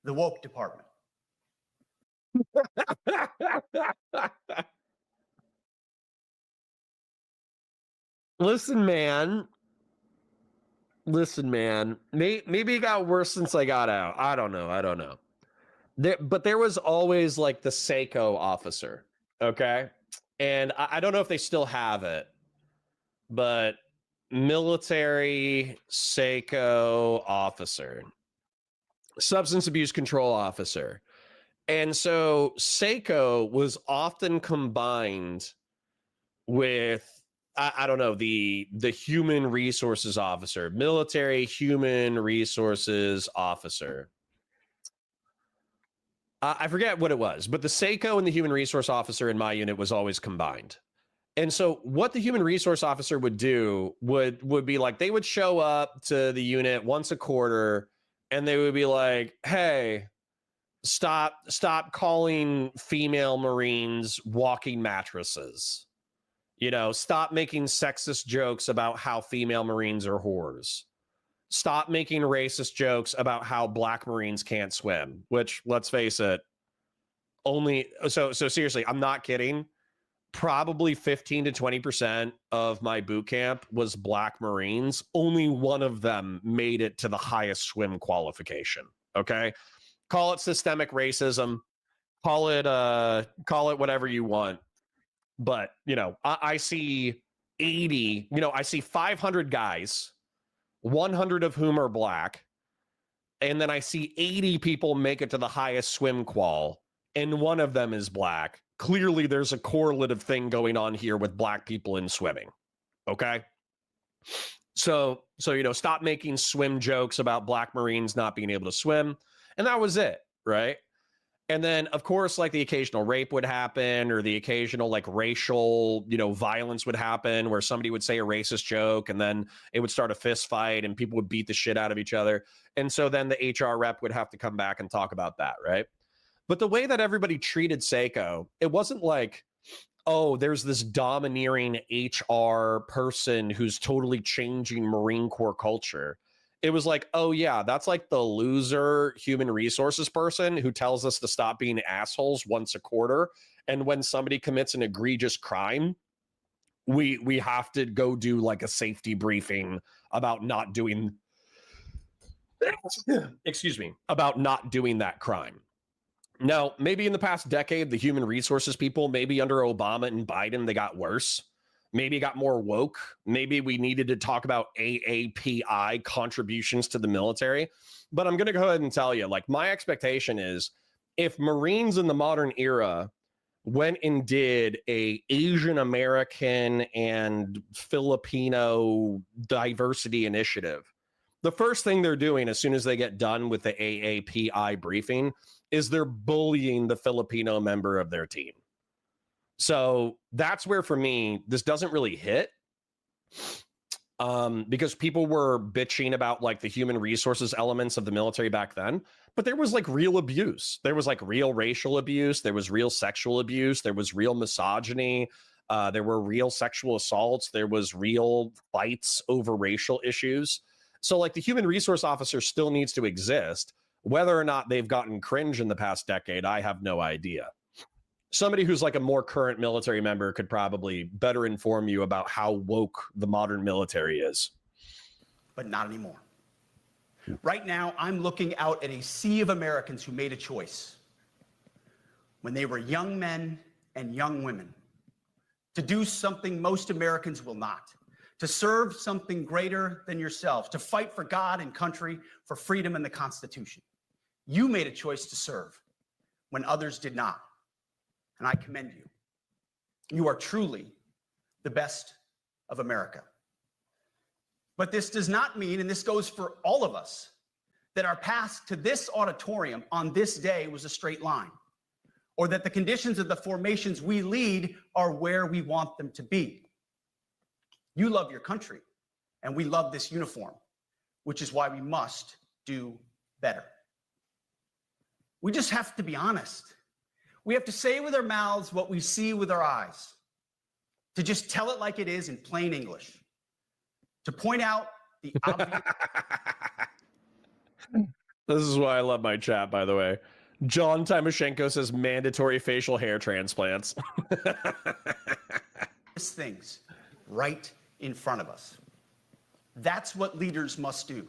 C: the woke department.
A: Listen, man. Maybe it got worse since I got out. I don't know. But there was always like the SACO officer, okay? And I don't know if they still have it, but military SACO officer, substance abuse control officer. And so SACO was often combined with, I don't know, the human resources officer, military human resources officer. I forget what it was, but the SACO and the human resource officer in my unit was always combined. And so what the human resource officer would do would be like, they would show up to the unit once a quarter and they would be like, hey, stop calling female Marines walking mattresses. You know, stop making sexist jokes about how female Marines are whores. Stop making racist jokes about how black Marines can't swim, which, let's face it, so seriously, I'm not kidding. Probably 15 to 20% of my boot camp was black Marines. Only one of them made it to the highest swim qualification. Okay. Call it systemic racism, call it whatever you want. But, you know, I see 80, you know, I see 500 guys, 100 of whom are black. And then I see 80 people make it to the highest swim qual, and one of them is black. clearly there's a correlative thing going on here with black people in swimming. Okay. So, stop making swim jokes about black Marines not being able to swim. And that was it. Right. And then, of course, like the occasional rape would happen, or the occasional like racial, violence would happen where somebody would say a racist joke and then it would start a fist fight and people would beat the shit out of each other. And so then the HR rep would have to come back and talk about that. Right. But the way that everybody treated Seiko, it wasn't like, oh, there's this domineering HR person who's totally changing Marine Corps culture. It was like, oh, yeah, that's like the loser human resources person who tells us to stop being assholes once a quarter. And when somebody commits an egregious crime, we have to go do like a safety briefing about not doing, excuse me, about not doing that crime. Now, maybe in the past decade, the human resources people, maybe under Obama and Biden, they got worse. Maybe it got more woke. Maybe we needed to talk about AAPI contributions to the military. But I'm going to go ahead and tell you, like, my expectation is if Marines in the modern era went and did a Asian American and Filipino diversity initiative, the first thing they're doing as soon as they get done with the AAPI briefing is they're bullying the Filipino member of their team. So that's where, for me, this doesn't really hit, because people were bitching about like the human resources elements of the military back then, but there was like real abuse. There was like real racial abuse. There was real sexual abuse. There was real misogyny. There were real sexual assaults. There was real fights over racial issues. So like the human resource officer still needs to exist. Whether or not they've gotten cringe in the past decade, I have no idea. Somebody who's like a more current military member could probably better inform you about how woke the modern military is.
C: But not anymore. Right now, I'm looking out at a sea of Americans who made a choice when they were young men and young women to do something most Americans will not, to serve something greater than yourselves, to fight for God and country, for freedom and the Constitution. You made a choice to serve when others did not. And I commend you. You are truly the best of America. But this does not mean, and this goes for all of us, that our path to this auditorium on this day was a straight line, or that the conditions of the formations we lead are where we want them to be. You love your country, and we love this uniform, which is why we must do better. We just have to be honest. We have to say with our mouths what we see with our eyes, to just tell it like it is in plain English, to point out the obvious.
A: This is why I love my chat, by the way. John Timoshenko says mandatory facial hair transplants.
C: Things right in front of us. That's what leaders must do.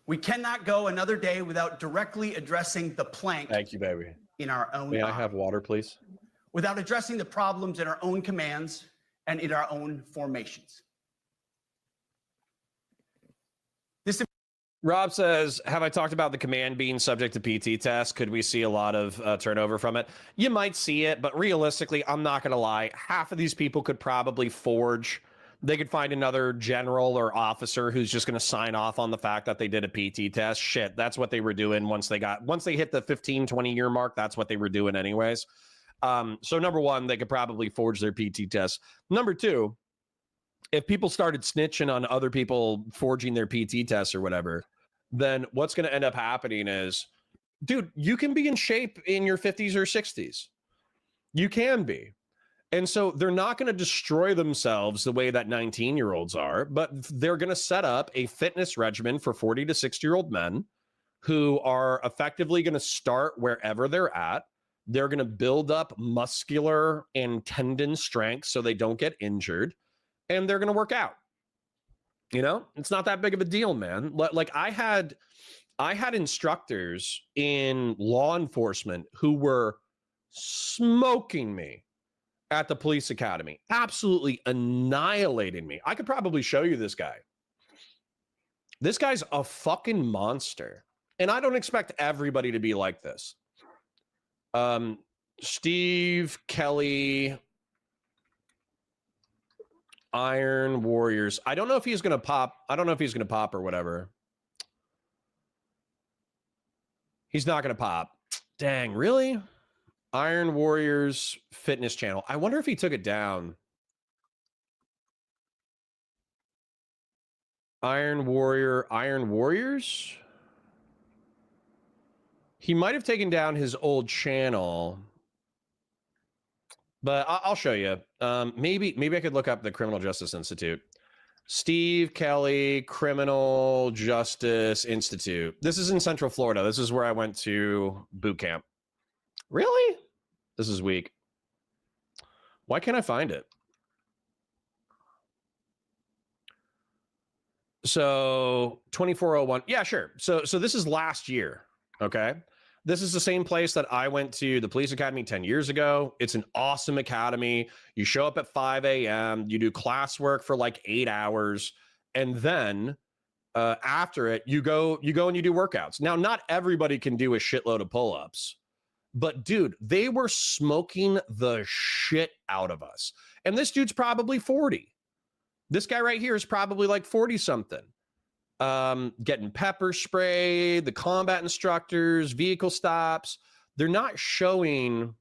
C: We cannot go another day without directly addressing the plank.
A: Thank you, baby.
C: In our own
A: May I have water, please?
C: Without addressing the problems in our own commands and in our own formations.
A: Rob says, have I talked about the command being subject to PT tests? Could we see a lot of turnover from it? You might see it, but realistically, I'm not going to lie. Half of these people could probably forge. They could find another general or officer who's just going to sign off on the fact that they did a PT test. Shit, that's what they were doing once they hit the 15, 20-year mark. That's what they were doing anyways. So number one, they could probably forge their PT test. Number two, if people started snitching on other people forging their PT tests or whatever, then what's going to end up happening is, dude, you can be in shape in your 50s or 60s. You can be. And so they're not going to destroy themselves the way that 19-year-olds are, but they're going to set up a fitness regimen for 40 to 60-year-old men who are effectively going to start wherever they're at. They're going to build up muscular and tendon strength so they don't get injured, and they're going to work out. You know, it's not that big of a deal, man. Like I had instructors in law enforcement who were smoking me at the police academy, absolutely annihilating me. I could probably show you this guy. This guy's a fucking monster. And I don't expect everybody to be like this. Steve Kelly, Iron Warriors. I don't know if he's going to pop. I don't know if he's going to pop or whatever. He's not going to pop. Dang, really? Iron Warriors fitness channel. I wonder if he took it down. Iron Warriors? He might have taken down his old channel. But I'll show you. Maybe I could look up the Criminal Justice Institute. Steve Kelly, Criminal Justice Institute. This is in Central Florida. This is where I went to boot camp. Really? This is weak. Why can't I find it? So 2401. Yeah, sure. So this is last year. Okay. This is the same place that I went to the police academy 10 years ago. It's an awesome academy. You show up at 5 a.m. You do classwork for like 8 hours. And then after it, you go and you do workouts. Now, not everybody can do a shitload of pull-ups. But dude, they were smoking the shit out of us. And this dude's probably 40. This guy right here is probably like 40 something. Getting pepper sprayed, the combat instructors, vehicle stops. They're not showing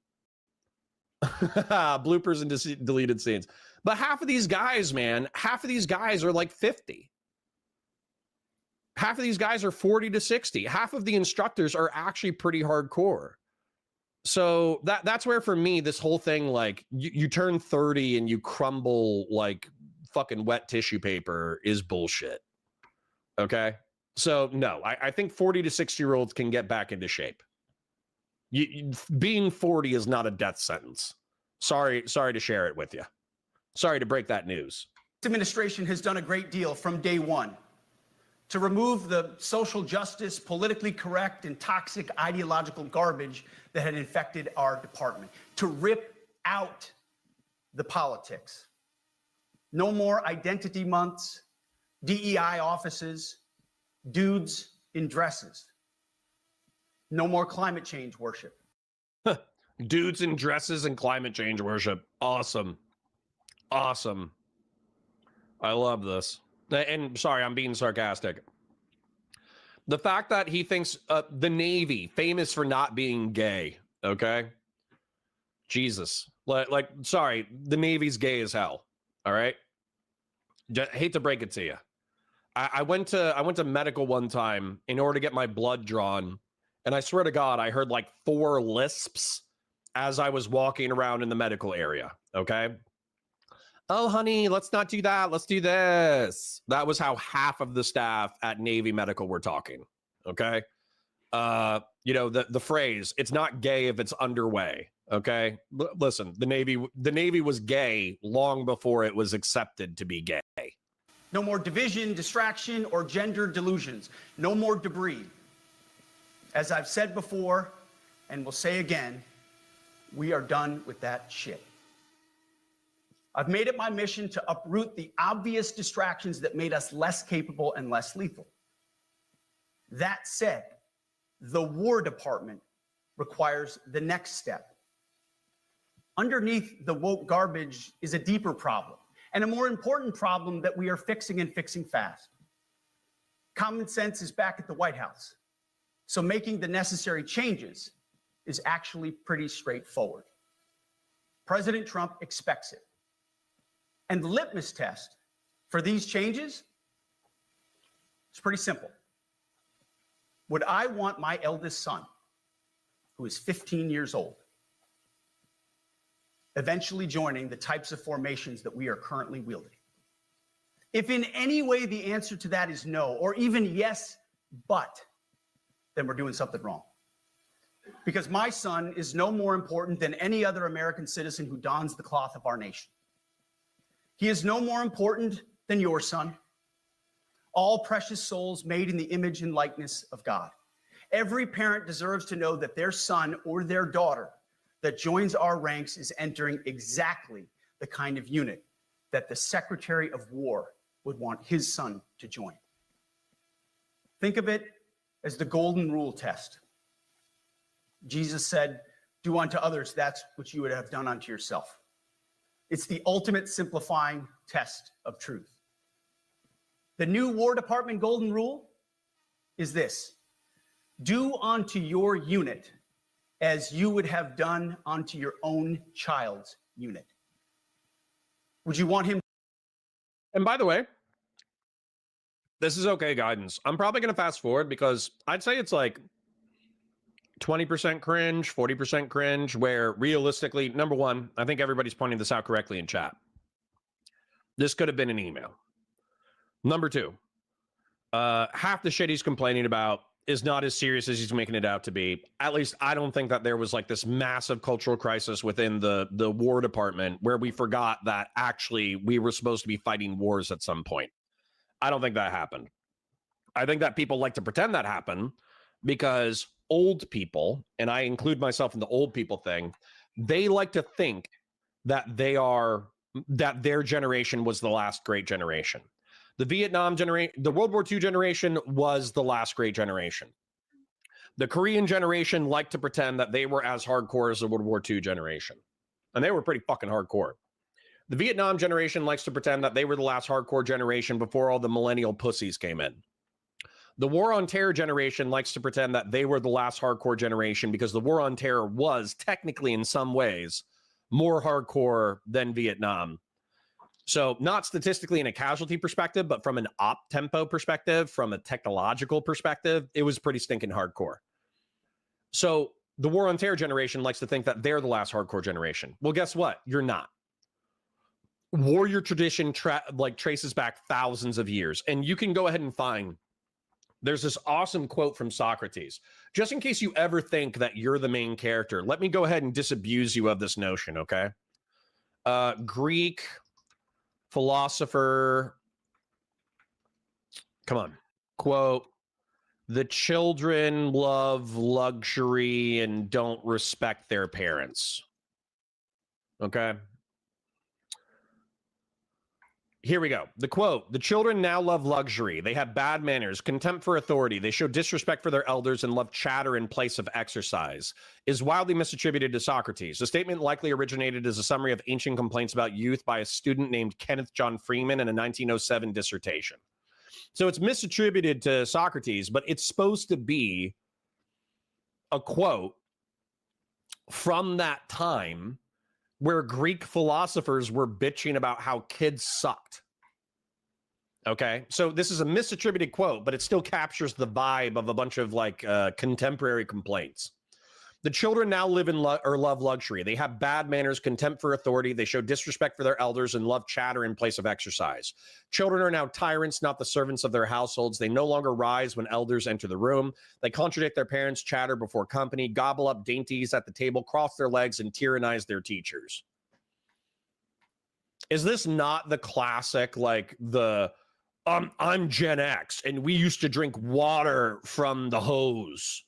A: bloopers and deleted scenes. But half of these guys, man, half of these guys are like 50. Half of these guys are 40 to 60. Half of the instructors are actually pretty hardcore. So that's where, for me, this whole thing, like, you turn 30 and you crumble like fucking wet tissue paper is bullshit. Okay? So, no, I think 40 to 60-year-olds can get back into shape. Being 40 is not a death sentence. Sorry to share it with you. Sorry to break that news.
C: This administration has done a great deal from day one to remove the social justice, politically correct, and toxic ideological garbage that had infected our department, to rip out the politics. No more identity months, DEI offices, dudes in dresses. No more climate change worship.
A: Dudes in dresses and climate change worship. Awesome. Awesome. I love this. And sorry, I'm being sarcastic. The fact that he thinks the Navy, famous for not being gay, okay? Jesus. Like, sorry, the Navy's gay as hell, all right? Hate to break it to you. I went to medical one time in order to get my blood drawn, and I swear to God, I heard like 4 lisps as I was walking around in the medical area, okay? Oh, honey, let's not do that. Let's do this. That was how half of the staff at Navy Medical were talking, okay? You know, the phrase, it's not gay if it's underway, okay? Listen, the Navy was gay long before it was accepted to be gay.
C: No more division, distraction, or gender delusions. No more debris. As I've said before, and will say again, we are done with that shit. I've made it my mission to uproot the obvious distractions that made us less capable and less lethal. That said, the War Department requires the next step. Underneath the woke garbage is a deeper problem, and a more important problem that we are fixing and fixing fast. Common sense is back at the White House, so making the necessary changes is actually pretty straightforward. President Trump expects it. And the litmus test for these changes is pretty simple. Would I want my eldest son, who is 15 years old, eventually joining the types of formations that we are currently wielding? If in any way the answer to that is no, or even yes, but, then we're doing something wrong. Because my son is no more important than any other American citizen who dons the cloth of our nation. He is no more important than your son. All precious souls made in the image and likeness of God. Every parent deserves to know that their son or their daughter that joins our ranks is entering exactly the kind of unit that the Secretary of War would want his son to join. Think of it as the golden rule test. Jesus said, do unto others that's what you would have done unto yourself. It's the ultimate simplifying test of truth. The new War Department golden rule is this: do unto your unit as you would have done unto your own child's unit. Would you want him?
A: And by the way, this is okay guidance. I'm probably going to fast forward because I'd say it's like 20% cringe, 40% cringe, where realistically, number one, I think everybody's pointing this out correctly in chat. This could have been an email. Number two, half the shit he's complaining about is not as serious as he's making it out to be. At least I don't think that there was like this massive cultural crisis within the War Department where we forgot that actually we were supposed to be fighting wars at some point. I don't think that happened. I think that people like to pretend that happened because old people, and I include myself in the old people thing, they like to think that that their generation was the last great generation. The Vietnam generation, the World War II generation was the last great generation. The Korean generation liked to pretend that they were as hardcore as the World War II generation. And they were pretty fucking hardcore. The Vietnam generation likes to pretend that they were the last hardcore generation before all the millennial pussies came in. The War on Terror generation likes to pretend that they were the last hardcore generation because the War on Terror was technically in some ways more hardcore than Vietnam. So not statistically in a casualty perspective, but from an op tempo perspective, from a technological perspective, it was pretty stinking hardcore. So the War on Terror generation likes to think that they're the last hardcore generation. Well, guess what? You're not. Warrior tradition traces back thousands of years. And you can go ahead and find, there's this awesome quote from Socrates. Just in case you ever think that you're the main character, let me go ahead and disabuse you of this notion, okay? Greek philosopher, come on, quote, "The children love luxury and don't respect their parents." Okay. Here we go. The quote: "The children now love luxury. They have bad manners, contempt for authority. They show disrespect for their elders and love chatter in place of exercise," is wildly misattributed to Socrates. The statement likely originated as a summary of ancient complaints about youth by a student named Kenneth John Freeman in a 1907 dissertation. So it's misattributed to Socrates, but it's supposed to be a quote from that time where Greek philosophers were bitching about how kids sucked. Okay, so this is a misattributed quote, but it still captures the vibe of a bunch of like contemporary complaints. The children now live in love luxury. They have bad manners, contempt for authority. They show disrespect for their elders and love chatter in place of exercise. Children are now tyrants, not the servants of their households. They no longer rise when elders enter the room. They contradict their parents, chatter before company, gobble up dainties at the table, cross their legs, and tyrannize their teachers. Is this not the classic, like the, I'm Gen X and we used to drink water from the hose?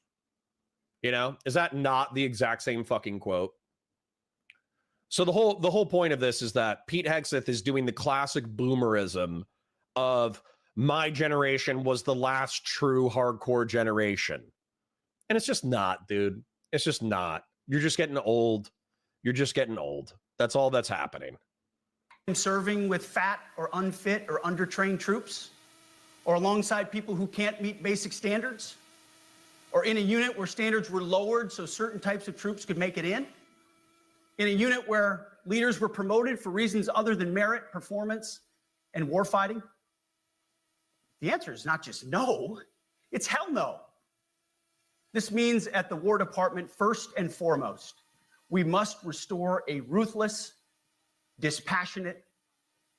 A: You know, is that not the exact same fucking quote? So the whole point of this is that Pete Hegseth is doing the classic boomerism of my generation was the last true hardcore generation. And it's just not, dude. It's just not. You're just getting old. You're just getting old. That's all that's happening.
C: Serving with fat or unfit or undertrained troops, or alongside people who can't meet basic standards, or in a unit where standards were lowered so certain types of troops could make it in a unit where leaders were promoted for reasons other than merit, performance, and warfighting? The answer is not just no, it's hell no. This means at the War Department, first and foremost, we must restore a ruthless, dispassionate,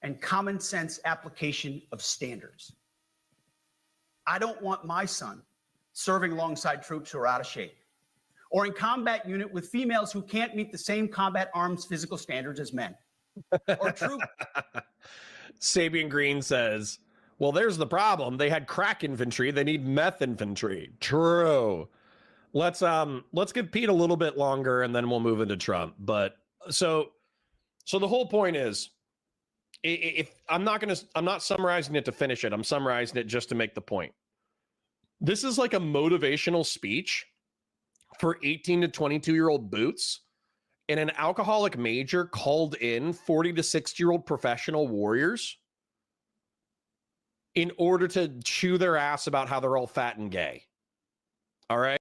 C: and common sense application of standards. I don't want my son serving alongside troops who are out of shape, or in combat unit with females who can't meet the same combat arms physical standards as men. Or troop.
A: Sabian Green says, well, there's the problem. They had crack infantry. They need meth infantry. True. Let's give Pete a little bit longer and then we'll move into Trump. But so the whole point is, if I'm not summarizing it to finish it. I'm summarizing it just to make the point. This is like a motivational speech for 18 to 22-year-old boots, and an alcoholic major called in 40 to 60-year-old professional warriors in order to chew their ass about how they're all fat and gay. All right?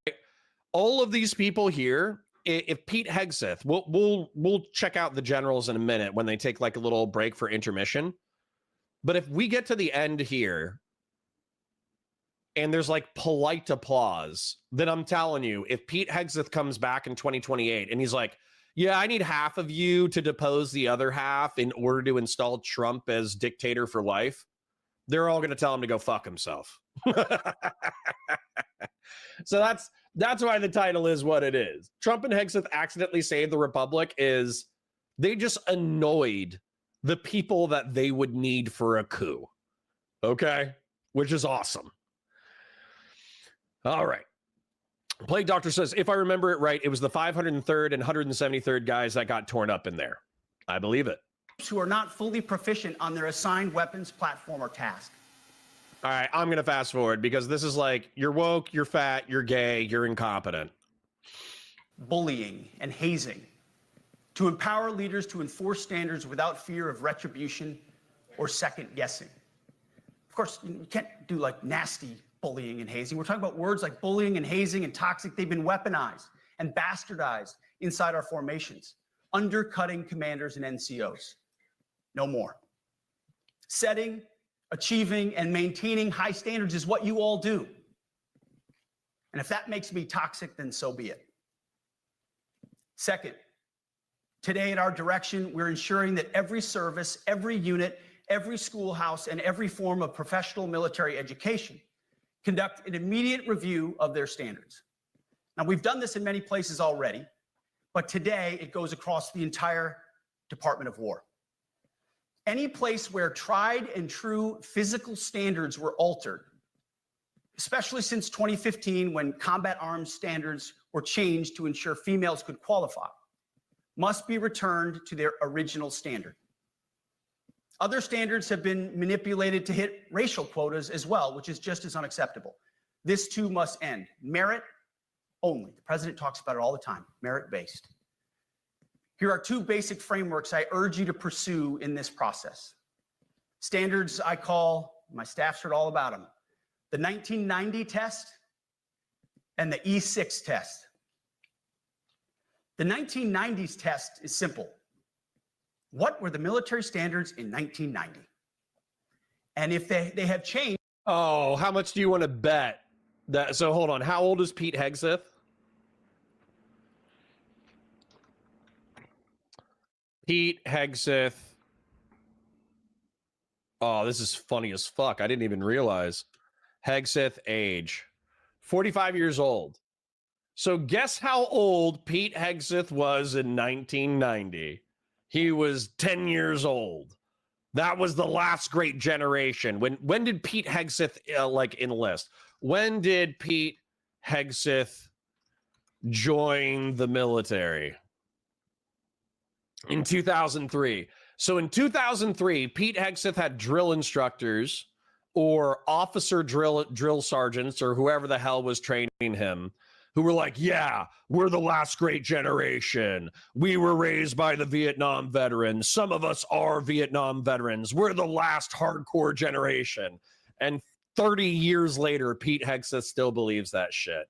A: All of these people here, if Pete Hegseth, we'll check out the generals in a minute when they take like a little break for intermission. But if we get to the end here and there's like polite applause, then I'm telling you, if Pete Hegseth comes back in 2028 and he's like, yeah, I need half of you to depose the other half in order to install Trump as dictator for life, they're all going to tell him to go fuck himself. So that's why the title is what it is. Trump and Hegseth accidentally saved the Republic is they just annoyed the people that they would need for a coup. Okay? Which is awesome. All right. Plague Doctor says, if I remember it right, it was the 503rd and 173rd guys that got torn up in there. I believe it.
C: Who are not fully proficient on their assigned weapons, platform, or task.
A: All right, I'm going to fast forward because this is like, you're woke, you're fat, you're gay, you're incompetent.
C: Bullying and hazing. To empower leaders to enforce standards without fear of retribution or second guessing. Of course, you can't do like nasty bullying and hazing. We're talking about words like bullying and hazing and toxic. They've been weaponized and bastardized inside our formations, undercutting commanders and NCOs. No more. Setting, achieving, and maintaining high standards is what you all do. And if that makes me toxic, then so be it. Second, today at our direction, we're ensuring that every service, every unit, every schoolhouse, and every form of professional military education conduct an immediate review of their standards. Now, we've done this in many places already, but today it goes across the entire Department of War. Any place where tried and true physical standards were altered, especially since 2015 when combat arms standards were changed to ensure females could qualify, must be returned to their original standard. Other standards have been manipulated to hit racial quotas as well, which is just as unacceptable. This too must end. Merit only. The president talks about it all the time, merit-based. Here are two basic frameworks I urge you to pursue in this process. Standards I call, my staff's heard all about them, the 1990 test and the E6 test. The 1990s test is simple. What were the military standards in 1990? And if they have changed.
A: Oh, how much do you want to bet? That, so hold on. How old is Pete Hegseth? Pete Hegseth. Oh, this is funny as fuck. I didn't even realize. Hegseth age. 45 years old. So guess how old Pete Hegseth was in 1990? He was 10 years old. That was the last great generation. When did Pete Hegseth like enlist? When did Pete Hegseth join the military? In 2003. So in 2003, Pete Hegseth had drill instructors or officer drill sergeants or whoever the hell was training him who were like, yeah, we're the last great generation. We were raised by the Vietnam veterans. Some of us are Vietnam veterans. We're the last hardcore generation. And 30 years later, Pete Hegseth still believes that shit.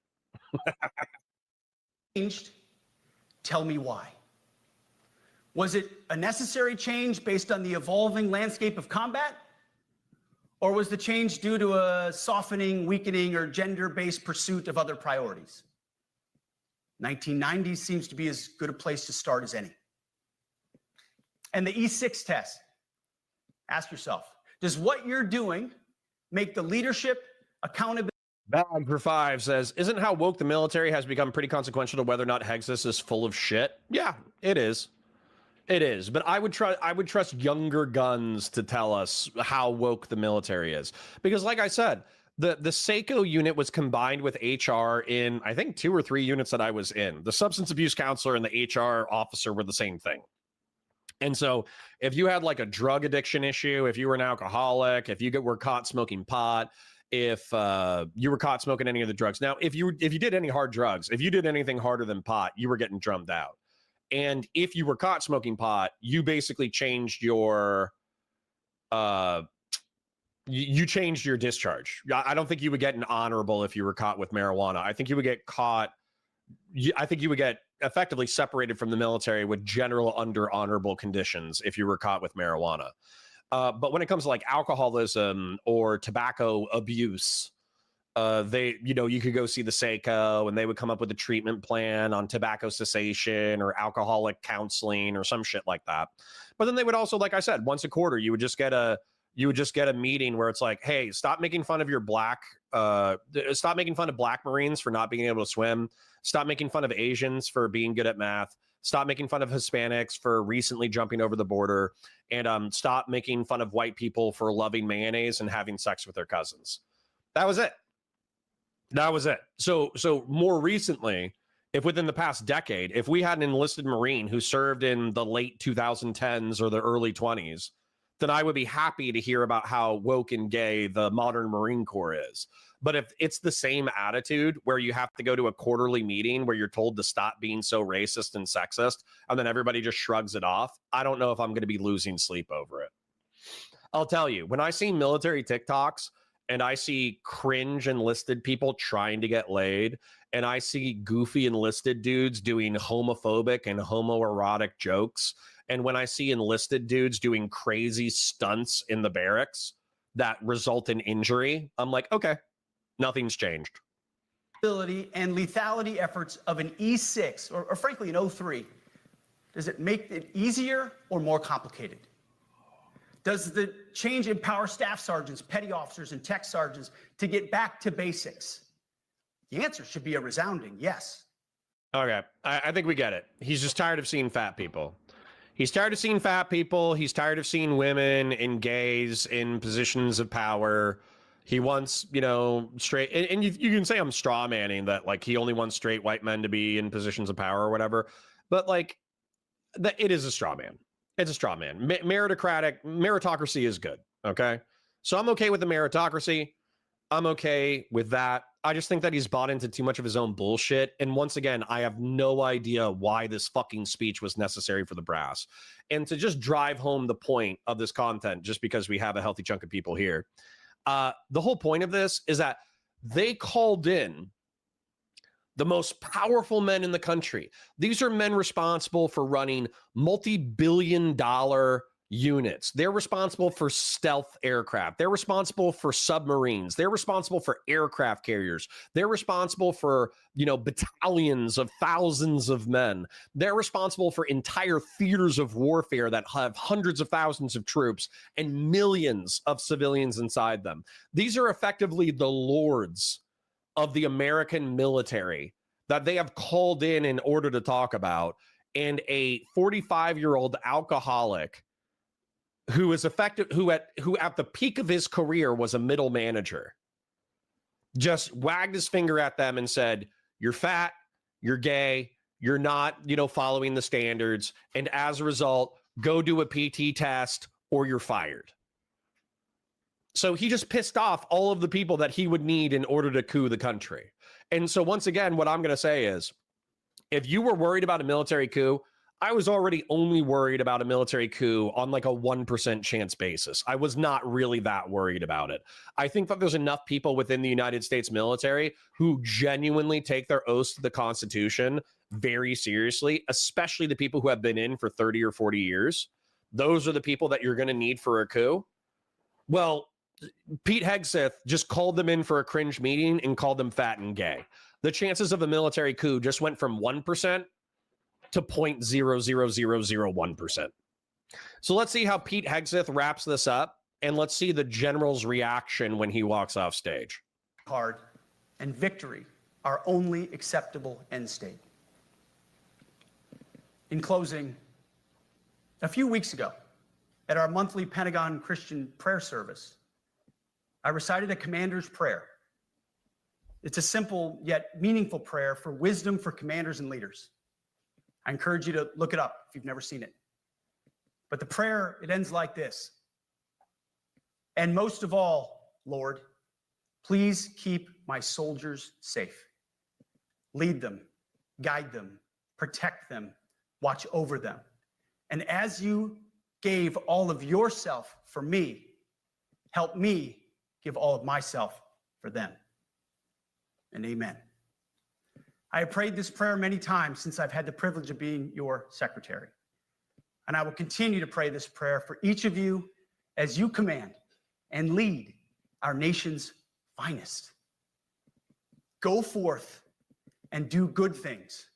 C: Changed? Tell me why. Was it a necessary change based on the evolving landscape of combat? Or was the change due to a softening, weakening, or gender-based pursuit of other priorities? 1990 seems to be as good a place to start as any. And the E6 test. Ask yourself, does what you're doing make the leadership, accountability?
A: Bag for 5 says, isn't how woke the military has become pretty consequential to whether or not Hegseth is full of shit? Yeah, it is. It is, but I would trust younger guns to tell us how woke the military is. Because like I said, the SACO unit was combined with HR in, I think, 2 or 3 units that I was in. The substance abuse counselor and the HR officer were the same thing. And so if you had like a drug addiction issue, if you were an alcoholic, if you were caught smoking pot, if you were caught smoking any of the drugs. Now, if you did any hard drugs, if you did anything harder than pot, you were getting drummed out. And if you were caught smoking pot, you basically changed your you changed your discharge. I don't think you would get an honorable if you were caught with marijuana. I think you would get caught. I think you would get effectively separated from the military with general under honorable conditions if you were caught with marijuana. But when it comes to like alcoholism or tobacco abuse, you could go see the SACO and they would come up with a treatment plan on tobacco cessation or alcoholic counseling or some shit like that. But then they would also, like I said, once a quarter, you would just get a meeting where it's like, hey, stop making fun of black Marines for not being able to swim. Stop making fun of Asians for being good at math. Stop making fun of Hispanics for recently jumping over the border, and stop making fun of white people for loving mayonnaise and having sex with their cousins. That was it. So more recently, if within the past decade, if we had an enlisted Marine who served in the late 2010s or the early 20s, then I would be happy to hear about how woke and gay the modern Marine Corps is. But if it's the same attitude where you have to go to a quarterly meeting where you're told to stop being so racist and sexist, and then everybody just shrugs it off, I don't know if I'm going to be losing sleep over it. I'll tell you, when I see military TikToks and I see cringe enlisted people trying to get laid, and I see goofy enlisted dudes doing homophobic and homoerotic jokes, and when I see enlisted dudes doing crazy stunts in the barracks that result in injury, I'm like, okay, nothing's changed.
C: And lethality efforts of an E6 or frankly an O3, does it make it easier or more complicated? Does the change empower staff sergeants, petty officers, and tech sergeants to get back to basics? The answer should be a resounding yes.
A: Okay, I think we get it. He's just tired of seeing fat people. He's tired of seeing fat people. He's tired of seeing women and gays in positions of power. He wants, straight, and you can say I'm straw manning that, like, he only wants straight white men to be in positions of power or whatever. But like, it is a straw man. It's a straw man. Meritocracy is good. Okay. So I'm okay with the meritocracy. I'm okay with that. I just think that he's bought into too much of his own bullshit. And once again, I have no idea why this fucking speech was necessary for the brass. And to just drive home the point of this content, just because we have a healthy chunk of people here, the whole point of this is that they called in the most powerful men in the country. These are men responsible for running multi-billion-dollar units. They're responsible for stealth aircraft. They're responsible for submarines. They're responsible for aircraft carriers. They're responsible for, battalions of thousands of men. They're responsible for entire theaters of warfare that have hundreds of thousands of troops and millions of civilians inside them. These are effectively the lords of the American military that they have called in order to talk about. And a 45-year-old alcoholic who is effective, who at the peak of his career was a middle manager, just wagged his finger at them and said, "You're fat, you're gay, you're not, following the standards, and as a result, go do a PT test or you're fired." So he just pissed off all of the people that he would need in order to coup the country. And so once again, what I'm going to say is, if you were worried about a military coup, I was already only worried about a military coup on like a 1% chance basis. I was not really that worried about it. I think that there's enough people within the United States military who genuinely take their oaths to the Constitution very seriously, especially the people who have been in for 30 or 40 years. Those are the people that you're going to need for a coup. Well, Pete Hegseth just called them in for a cringe meeting and called them fat and gay. The chances of a military coup just went from 1% to 0.00001%. So let's see how Pete Hegseth wraps this up, and let's see the general's reaction when he walks off stage.
C: Hard and victory are only acceptable end state. In closing, a few weeks ago, at our monthly Pentagon Christian prayer service, I recited a commander's prayer. It's a simple yet meaningful prayer for wisdom for commanders and leaders. I encourage you to look it up if you've never seen it. But the prayer, it ends like this. "And most of all, Lord, Please keep my soldiers safe. Lead them, guide them, protect them, watch over them. And as you gave all of yourself for me, help me give all of myself for them. And amen. I have prayed this prayer many times since I've had the privilege of being your secretary. And I will continue to pray this prayer for each of you as you command and lead our nation's finest. Go forth and do good things,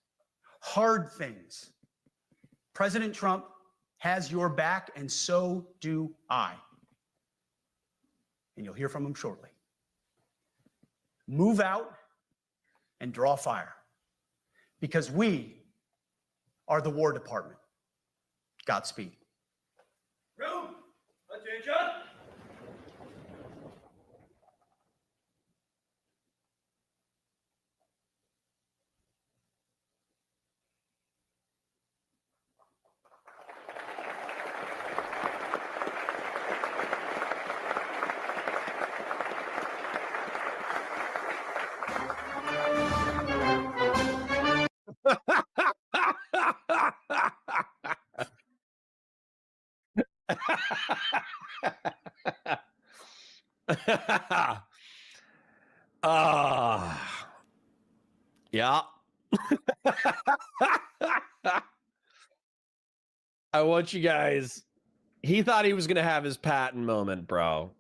C: hard things. President Trump has your back, and so do I. And you'll hear from him shortly. Move out and draw fire, because we are the War Department. Godspeed.
D: Room, attention.
A: Yeah. I want you guys. He thought he was going to have his Patton moment, bro.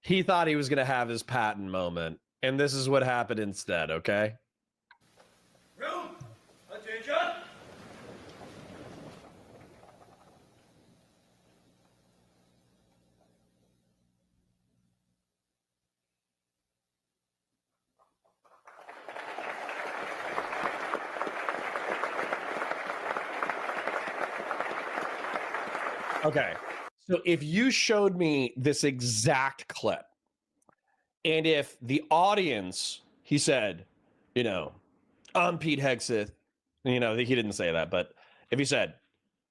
A: He thought he was going to have his Patton moment. And this is what happened instead, okay?
D: Room, attention.
A: Okay. So if you showed me this exact clip, and if the audience, he said, you know, I'm Pete Hegseth, you know, he didn't say that, but if he said,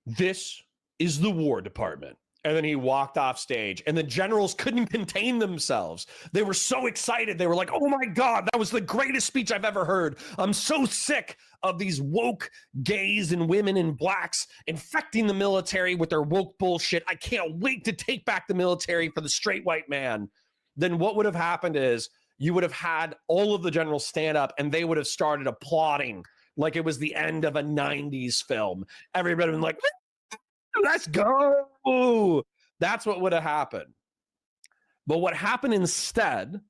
A: this is the War Department, and then he walked off stage, and the generals couldn't contain themselves. They were so excited. They were like, oh my God, that was the greatest speech I've ever heard. I'm so sick of these woke gays and women and blacks infecting the military with their woke bullshit. I can't wait to take back the military for the straight white man. Then what would have happened is you would have had all of the generals stand up, and they would have started applauding like it was the end of a 90s film. Everybody would be like, let's go. That's what would have happened. But what happened instead,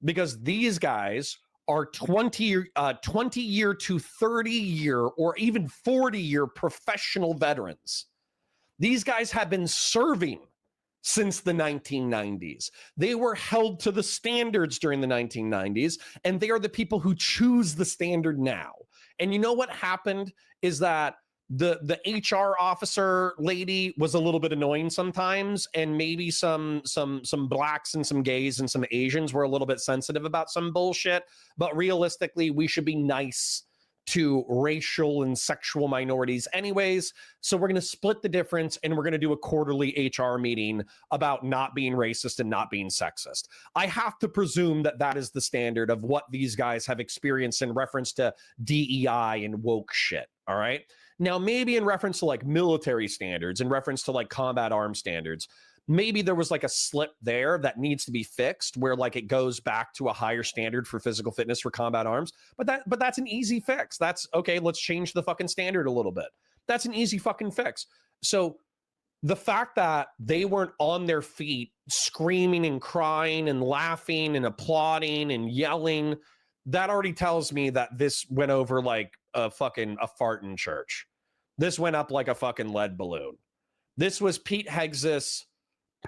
A: because these guys are 20 year to 30 year or even 40 year professional veterans. These guys have been serving since the 1990s. They were held to the standards during the 1990s, and they are the people who choose the standard now. And you know what happened is that the HR officer lady was a little bit annoying sometimes, and maybe some blacks and some gays and some Asians were a little bit sensitive about some bullshit, but realistically we should be nice to racial and sexual minorities anyways. So we're going to split the difference, and we're going to do a quarterly HR meeting about not being racist and not being sexist. I have to presume that that is the standard of what these guys have experienced in reference to DEI and woke shit. All right. Now, maybe in reference to like military standards, in reference to like combat arms standards, maybe there was like a slip there that needs to be fixed, where like it goes back to a higher standard for physical fitness for combat arms. But that's an easy fix. That's okay. Let's change the fucking standard a little bit. That's an easy fucking fix. So the fact that they weren't on their feet screaming and crying and laughing and applauding and yelling, that already tells me that this went over like a fart in church. This went up like a fucking lead balloon. This was Pete Hegseth's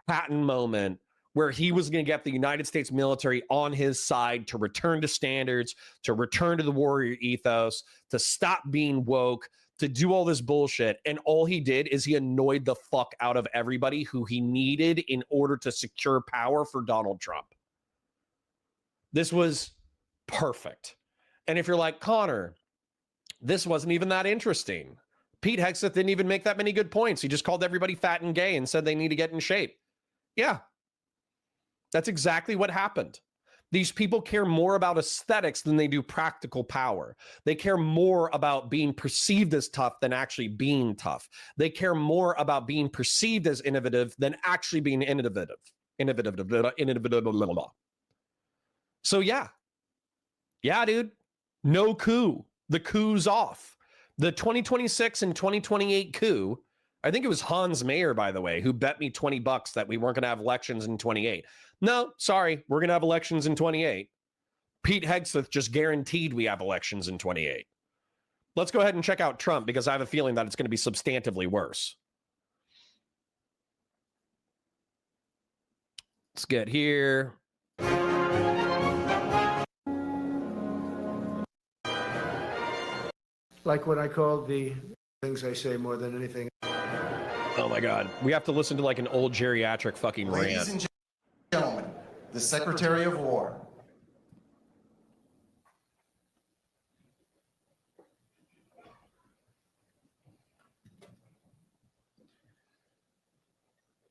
A: Patton moment, where he was going to get the United States military on his side to return to standards, to return to the warrior ethos, to stop being woke, to do all this bullshit. And all he did is he annoyed the fuck out of everybody who he needed in order to secure power for Donald Trump. This was perfect. And if you're like, Connor, this wasn't even that interesting. Pete Hegseth didn't even make that many good points. He just called everybody fat and gay and said they need to get in shape. Yeah, that's exactly what happened. These people care more about aesthetics than they do practical power. They care more about being perceived as tough than actually being tough. They care more about being perceived as innovative than actually being innovative. Innovative. So yeah, dude, no coup. The coup's off. The 2026 and 2028 coup. I think it was Hans Mayer, by the way, who bet me $20 that we weren't going to have elections in 28. No, sorry, we're going to have elections in 28. Pete Hegseth just guaranteed we have elections in 28. Let's go ahead and check out Trump because I have a feeling that it's going to be substantively worse. Let's get here.
E: Like what I call the things I say more than anything.
A: Oh my God. We have to listen to like an old geriatric fucking
F: Ladies
A: rant.
F: and gentlemen, the Secretary of War.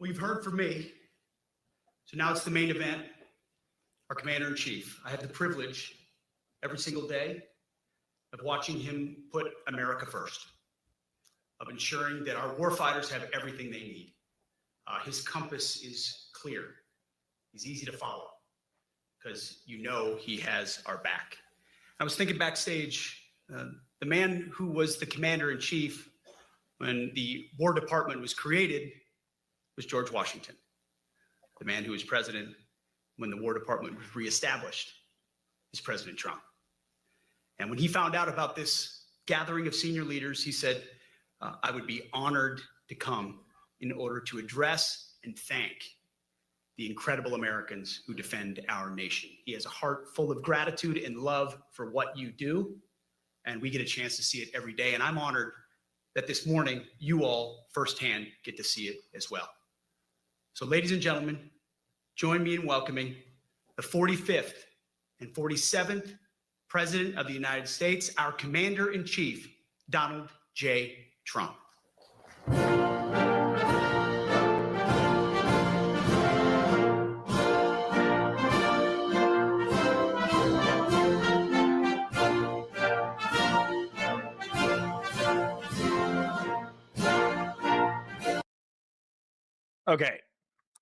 C: We've heard from me. So now it's the main event, our Commander-in-Chief. I have the privilege every single day of watching him put America first, of ensuring that our warfighters have everything they need. His compass is clear. He's easy to follow because you know he has our back. I was thinking backstage, the man who was the Commander-in-Chief when the War Department was created was George Washington. The man who was president when the War Department was reestablished is President Trump. And when he found out about this gathering of senior leaders, he said, I would be honored to come in order to address and thank the incredible Americans who defend our nation. He has a heart full of gratitude and love for what you do, and we get a chance to see it every day. And I'm honored that this morning you all firsthand get to see it as well. So ladies and gentlemen, join me in welcoming the 45th and 47th President of the United States, our Commander-in-Chief, Donald J. Trump.
A: Okay.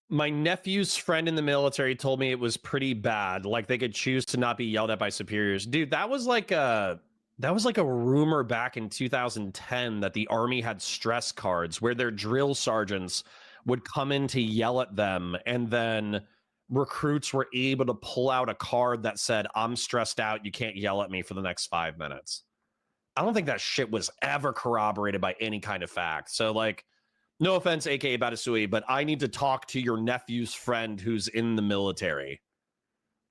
A: My nephew's friend in the military told me it was pretty bad. Like they could choose to not be yelled at by superiors. Dude, that was like a rumor back in 2010 that the Army had stress cards where their drill sergeants would come in to yell at them, and then recruits were able to pull out a card that said, I'm stressed out, you can't yell at me for the next 5 minutes. I don't think that shit was ever corroborated by any kind of fact. So like, no offense, aka Batasui, but I need to talk to your nephew's friend who's in the military.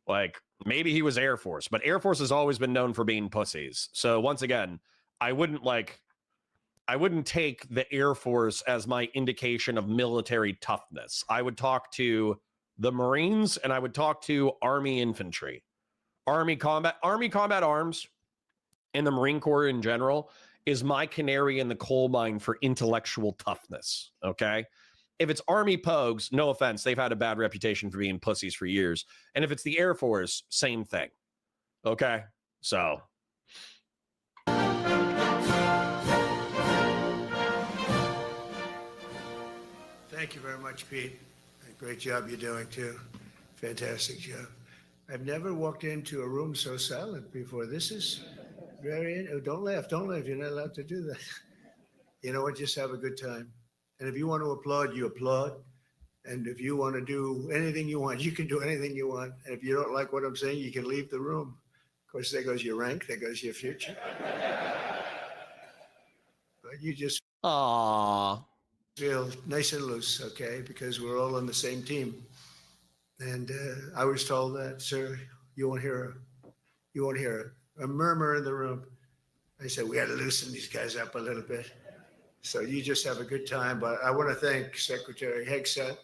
A: Like, maybe he was Air Force, but Air Force has always been known for being pussies. So once again, I wouldn't take the Air Force as my indication of military toughness. I would talk to the Marines and I would talk to Army infantry. Army combat arms and the Marine Corps in general is my canary in the coal mine for intellectual toughness, okay? If it's Army Pogues, no offense, they've had a bad reputation for being pussies for years. And if it's the Air Force, same thing, okay? So.
E: Thank you very much, Pete. Great job you're doing, too. Fantastic job. I've never walked into a room so silent before. This is very, don't laugh. You're not allowed to do that. You know what? Just have a good time. And if you want to applaud, you applaud. And if you want to do anything you want, you can do anything you want. And if you don't like what I'm saying, you can leave the room. Of course, there goes your rank. There goes your future. But you just feel nice and loose, okay? Because we're all on the same team. And I was told that, sir, you won't hear a murmur in the room. I said, we got to loosen these guys up a little bit. So you just have a good time. But I want to thank Secretary Hegseth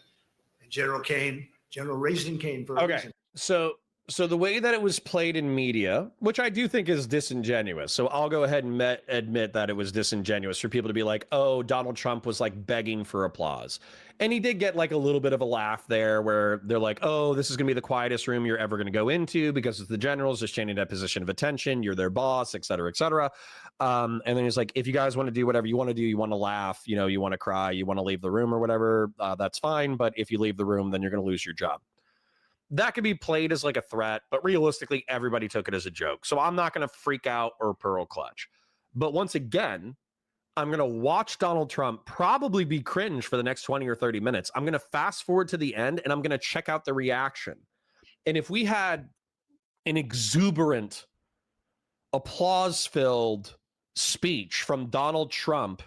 E: and General Kane, General Raisin Kane for a reason.
A: So So the way that it was played in media, which I do think is disingenuous. So I'll go ahead and admit that it was disingenuous for people to be like, oh, Donald Trump was like begging for applause. And he did get like a little bit of a laugh there where they're like, oh, this is going to be the quietest room you're ever going to go into because it's the generals just changing that position of attention. You're their boss, et cetera, et cetera. And then he's like, if you guys want to do whatever you want to do, you want to laugh, you know, you want to cry, you want to leave the room or whatever, that's fine. But if you leave the room, then you're going to lose your job. That could be played as like a threat, but realistically, everybody took it as a joke. So I'm not going to freak out or pearl clutch. But once again, I'm going to watch Donald Trump probably be cringe for the next 20 or 30 minutes. I'm going to fast forward to the end and I'm going to check out the reaction. And if we had an exuberant, applause-filled speech from Donald Trump,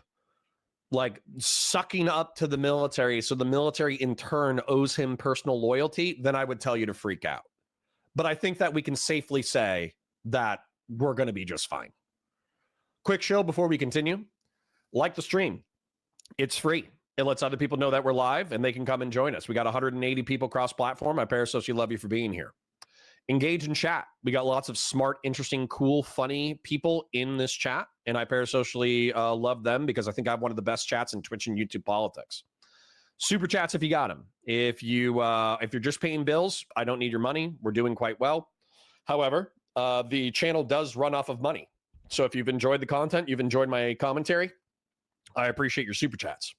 A: like sucking up to the military so the military in turn owes him personal loyalty, then I would tell you to freak out. But I think that we can safely say that we're going to be just fine. Quick show before we continue. Like the stream. It's free. It lets other people know that we're live and they can come and join us. We got 180 people cross-platform. My parasocially love you for being here. Engage in chat. We got lots of smart, interesting, cool, funny people in this chat, and I parasocially love them because I think I have one of the best chats in Twitch and YouTube politics. Super chats if you got them. If you're just paying bills, I don't need your money. We're doing quite well. However, the channel does run off of money. So if you've enjoyed the content, you've enjoyed my commentary, I appreciate your super chats.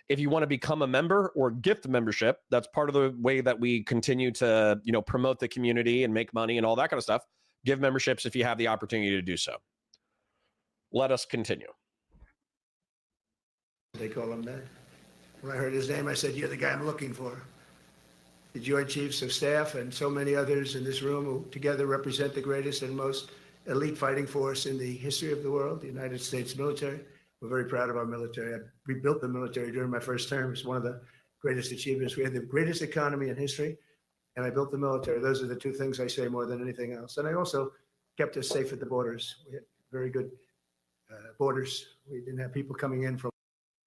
A: If you want to become a member or gift membership, that's part of the way that we continue to, you know, promote the community and make money and all that kind of stuff. Give memberships if you have the opportunity to do so. Let us continue.
E: They call him that. When I heard his name, I said, you're the guy I'm looking for. The Joint Chiefs of Staff and so many others in this room who together represent the greatest and most elite fighting force in the history of the world, the United States military. We're very proud of our military. I rebuilt the military during my first term. It's one of the greatest achievements. We had the greatest economy in history, and I built the military. Those are the two things I say more than anything else. And I also kept us safe at the borders. We had very good borders. We didn't have people coming in from.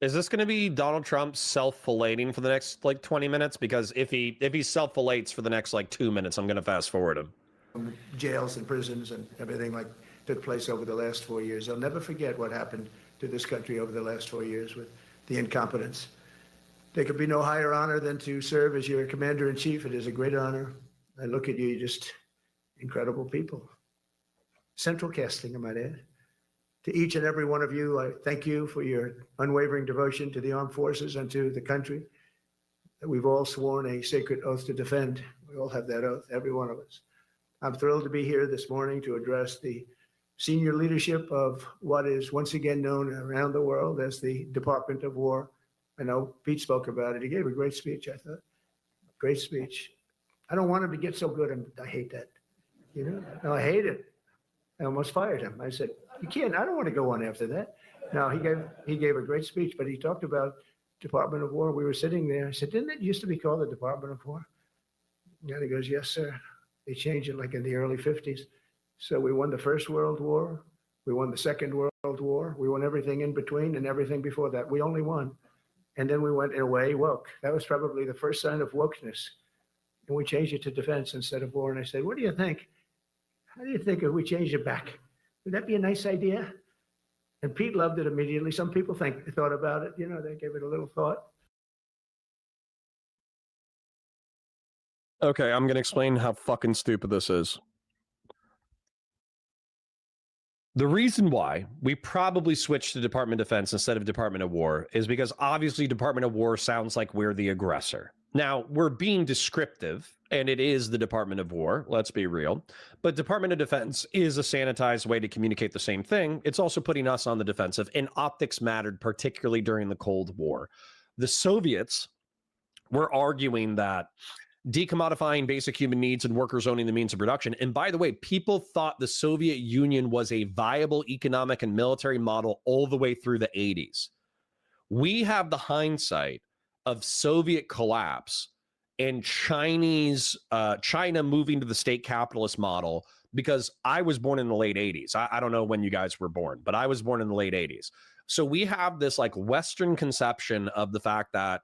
A: Is this going to be Donald Trump self-filleting for the next like 20 minutes? Because if he self-fillates for the next like 2 minutes, I'm going to fast forward him.
E: Jails and prisons and everything like took place over the last 4 years. I'll never forget what happened to this country over the last 4 years with the incompetence. There could be no higher honor than to serve as your commander-in-chief. It is a great honor. I look at you, just incredible people. Central casting, I might add. To each and every one of you, I thank you for your unwavering devotion to the armed forces and to the country that we've all sworn a sacred oath to defend. We all have that oath, every one of us. I'm thrilled to be here this morning to address the senior leadership of what is once again known around the world as the Department of War. I know Pete spoke about it. He gave a great speech, I thought. Great speech. I don't want him to get so good. I hate that. You know, no, I hate it. I almost fired him. I said, you can't, I don't want to go on after that. No, he gave a great speech, but he talked about Department of War. We were sitting there. I said, didn't it used to be called the Department of War? And he goes, yes, sir. They changed it like in the early 50s. So we won the First World War. We won the Second World War. We won everything in between and everything before that. We only won. And then we went away woke. That was probably the first sign of wokeness. And we changed it to defense instead of war. And I said, what do you think? How do you think if we changed it back? Would that be a nice idea? And Pete loved it immediately. Some people thought about it. You know, they gave it a little thought.
A: Okay, I'm going to explain how fucking stupid this is. The reason why we probably switched to Department of Defense instead of Department of War is because obviously Department of War sounds like we're the aggressor. Now, we're being descriptive, and it is the Department of War, let's be real. But Department of Defense is a sanitized way to communicate the same thing. It's also putting us on the defensive, and optics mattered, particularly during the Cold War. The Soviets were arguing that decommodifying basic human needs and workers owning the means of production. And by the way, people thought the Soviet Union was a viable economic and military model all the way through the 80s. We have the hindsight of Soviet collapse and China moving to the state capitalist model, because I was born in the late 80s. I don't know when you guys were born, but I was born in the late 80s. So we have this like Western conception of the fact that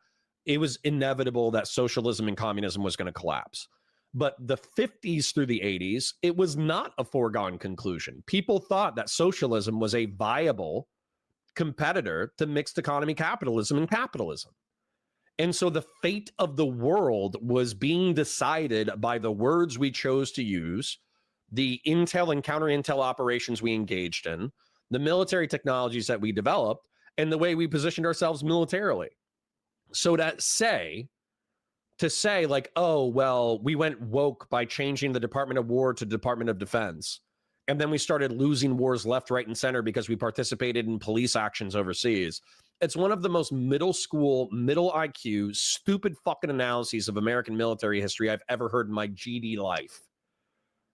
A: it was inevitable that socialism and communism was going to collapse. But the 50s through the 80s, it was not a foregone conclusion. People thought that socialism was a viable competitor to mixed economy capitalism and capitalism. And so the fate of the world was being decided by the words we chose to use, the intel and counter-intel operations we engaged in, the military technologies that we developed, and the way we positioned ourselves militarily. So to say like, oh, well, we went woke by changing the Department of War to Department of Defense, and then we started losing wars left, right, and center because we participated in police actions overseas. It's one of the most middle school, middle IQ, stupid fucking analyses of American military history I've ever heard in my GD life.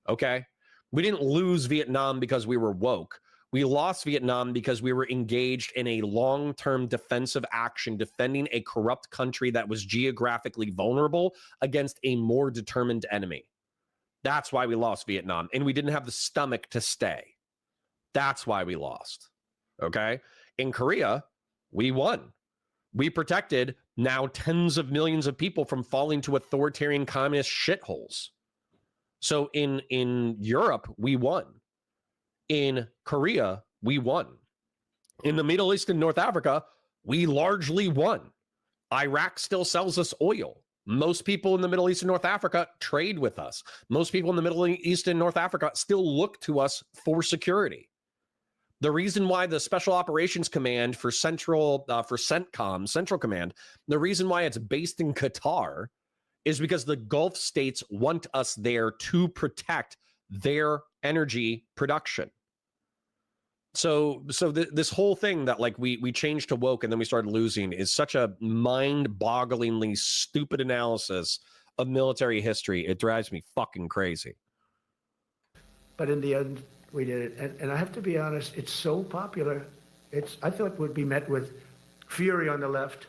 A: Okay? We didn't lose Vietnam because we were woke. We lost Vietnam because we were engaged in a long-term defensive action defending a corrupt country that was geographically vulnerable against a more determined enemy. That's why we lost Vietnam. And we didn't have the stomach to stay. That's why we lost. Okay? In Korea, we won. We protected now tens of millions of people from falling to authoritarian communist shitholes. So in Europe, we won. In Korea, we won. In the Middle East and North Africa, we largely won. Iraq still sells us oil. Most people in the Middle East and North Africa trade with us. Most people in the Middle East and North Africa still look to us for security. The reason why the Special Operations Command for CENTCOM, Central Command, the reason why it's based in Qatar is because the Gulf states want us there to protect their energy production. So this whole thing that like we changed to woke and then we started losing is such a mind-bogglingly stupid analysis of military history. It drives me fucking crazy.
E: But in the end, we did it. And I have to be honest, it's so popular. I thought it would be met with fury on the left,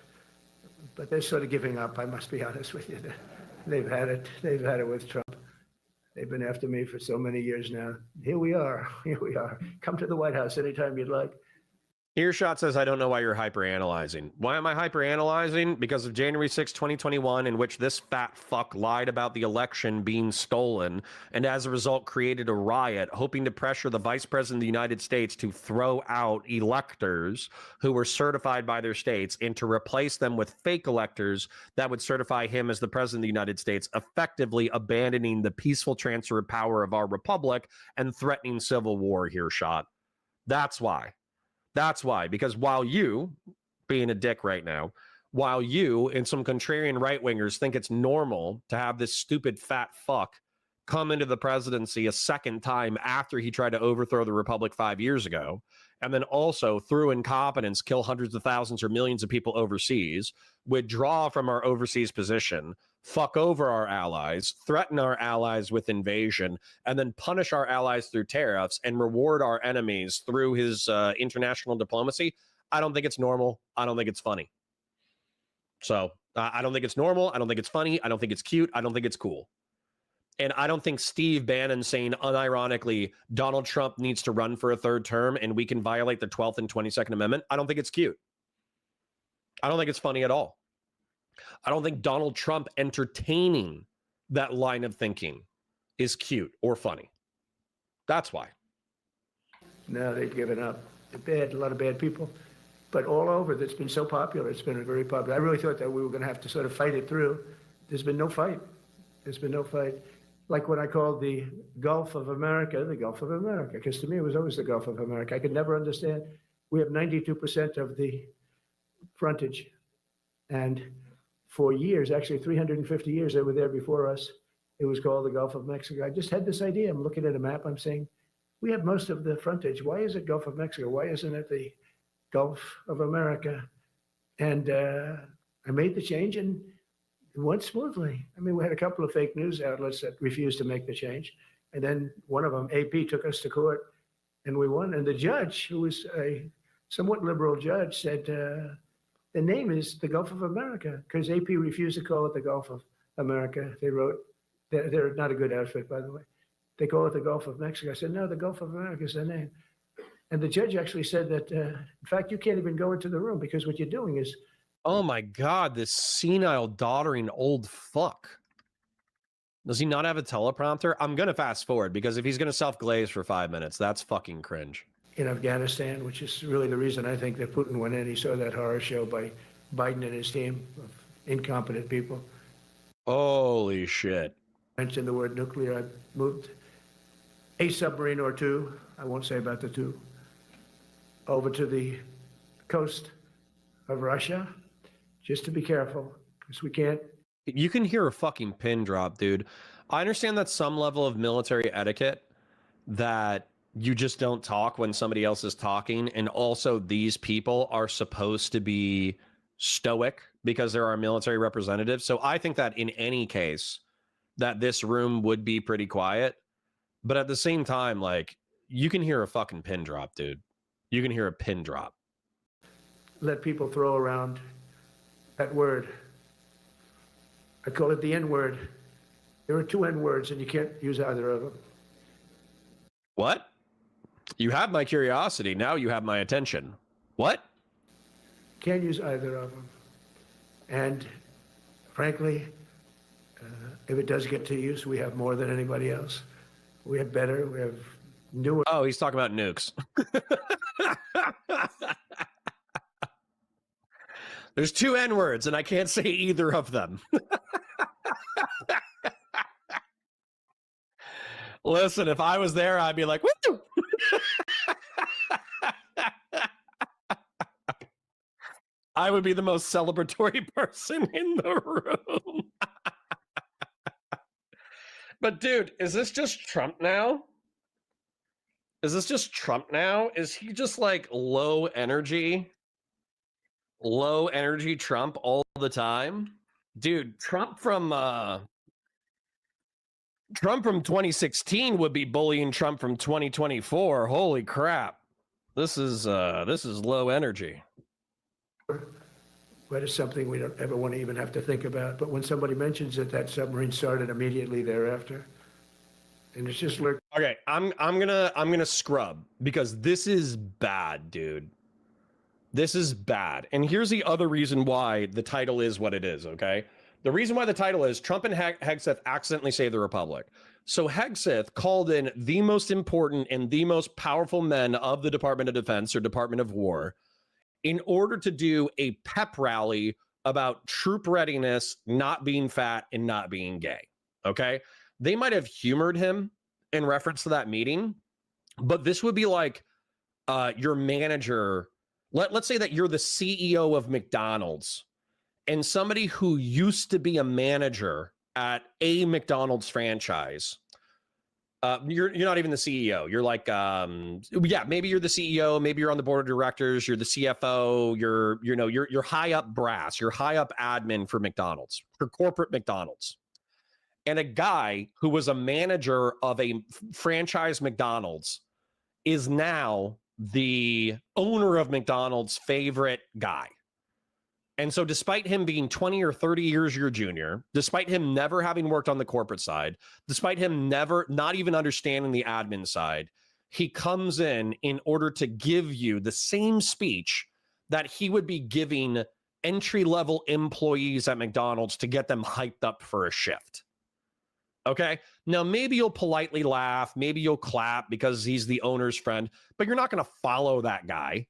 E: but they're sort of giving up, I must be honest with you. They've had it. They've had it with Trump. They've been after me for so many years now. Here we are. Here we are. Come to the White House anytime you'd like.
A: Earshot says, I don't know why you're hyper-analyzing. Why am I hyper-analyzing? Because of January 6, 2021, in which this fat fuck lied about the election being stolen and as a result created a riot, hoping to pressure the Vice President of the United States to throw out electors who were certified by their states and to replace them with fake electors that would certify him as the President of the United States, effectively abandoning the peaceful transfer of power of our republic and threatening civil war, Earshot. That's why. That's why, because while you, being a dick right now, while you and some contrarian right-wingers think it's normal to have this stupid fat fuck come into the presidency a second time after he tried to overthrow the republic 5 years ago, and then also through incompetence kill hundreds of thousands or millions of people overseas, withdraw from our overseas position, fuck over our allies, threaten our allies with invasion, and then punish our allies through tariffs and reward our enemies through his international diplomacy, I don't think it's normal. I don't think it's funny. So I don't think it's normal. I don't think it's funny. I don't think it's cute. I don't think it's cool. And I don't think Steve Bannon saying unironically Donald Trump needs to run for a third term and we can violate the 12th and 22nd Amendment, I don't think it's cute. I don't think it's funny at all. I don't think Donald Trump entertaining that line of thinking is cute or funny. That's why.
E: No, they've given up. They're bad, a lot of bad people. But all over, that's been so popular. It's been very popular. I really thought that we were going to have to sort of fight it through. There's been no fight. There's been no fight. Like when I called the Gulf of America, the Gulf of America, because to me it was always the Gulf of America. I could never understand. We have 92% of the frontage. And for years, actually 350 years, they were there before us. It was called the Gulf of Mexico. I just had this idea. I'm looking at a map. I'm saying, we have most of the frontage. Why is it Gulf of Mexico? Why isn't it the Gulf of America? And I made the change and it went smoothly. I mean, we had a couple of fake news outlets that refused to make the change. And then one of them, AP, took us to court and we won. And the judge, who was a somewhat liberal judge, said, the name is the Gulf of America, because AP refused to call it the Gulf of America. They wrote, they're not a good outfit, by the way. They call it the Gulf of Mexico. I said, no, the Gulf of America is the name. And the judge actually said that, in fact, you can't even go into the room because what you're doing is.
A: Oh my God, this senile, doddering old fuck. Does he not have a teleprompter? I'm going to fast forward because if he's going to self-glaze for 5 minutes, that's fucking cringe.
E: In Afghanistan, which is really the reason I think that Putin went in. He saw that horror show by Biden and his team of incompetent people.
A: Holy shit.
E: Mentioned the word nuclear. I moved a submarine or two, I won't say about the two, over to the coast of Russia, just to be careful, because we can't.
A: You can hear a fucking pin drop, dude. I understand that some level of military etiquette that you just don't talk when somebody else is talking. And also these people are supposed to be stoic because they're our military representatives. So I think that in any case that this room would be pretty quiet. But at the same time, like, you can hear a fucking pin drop, dude. You can hear a pin drop.
E: Let people throw around that word. I call it the N-word. There are two N-words, and you can't use either of them.
A: What? You have my curiosity. Now you have my attention. What?
E: Can't use either of them. And frankly, if it does get to use, we have more than anybody else. We have better, we have newer.
A: Oh, he's talking about nukes. There's two N-words, and I can't say either of them. Listen, if I was there, I'd be like, woo! I would be the most celebratory person in the room. But dude, is this just Trump now? Is this just Trump now? Is he just like low energy Trump all the time? Dude, Trump from 2016 would be bullying Trump from 2024. Holy crap. This is low energy.
E: That is something we don't ever want to even have to think about. But when somebody mentions it, that submarine started immediately thereafter. And it's just lurking.
A: Okay, I'm gonna scrub because this is bad, dude. This is bad. And here's the other reason why the title is what it is, okay? The reason why the title is Trump and Hegseth accidentally saved the Republic. So Hegseth called in the most important and the most powerful men of the Department of Defense or Department of War in order to do a pep rally about troop readiness, not being fat and not being gay, okay? They might have humored him in reference to that meeting, but this would be like your manager. Let's say that you're the CEO of McDonald's and somebody who used to be a manager at a McDonald's franchise. You're not even the CEO. You're like, yeah, maybe you're the CEO. Maybe you're on the board of directors. You're the CFO. You're high up brass. You're high up admin for McDonald's, for corporate McDonald's. And a guy who was a manager of a franchise McDonald's is now the owner of McDonald's favorite guy. And so despite him being 20 or 30 years your junior, despite him never having worked on the corporate side, despite him not even understanding the admin side, he comes in order to give you the same speech that he would be giving entry-level employees at McDonald's to get them hyped up for a shift. Okay? Now, maybe you'll politely laugh. Maybe you'll clap because he's the owner's friend, but you're not going to follow that guy.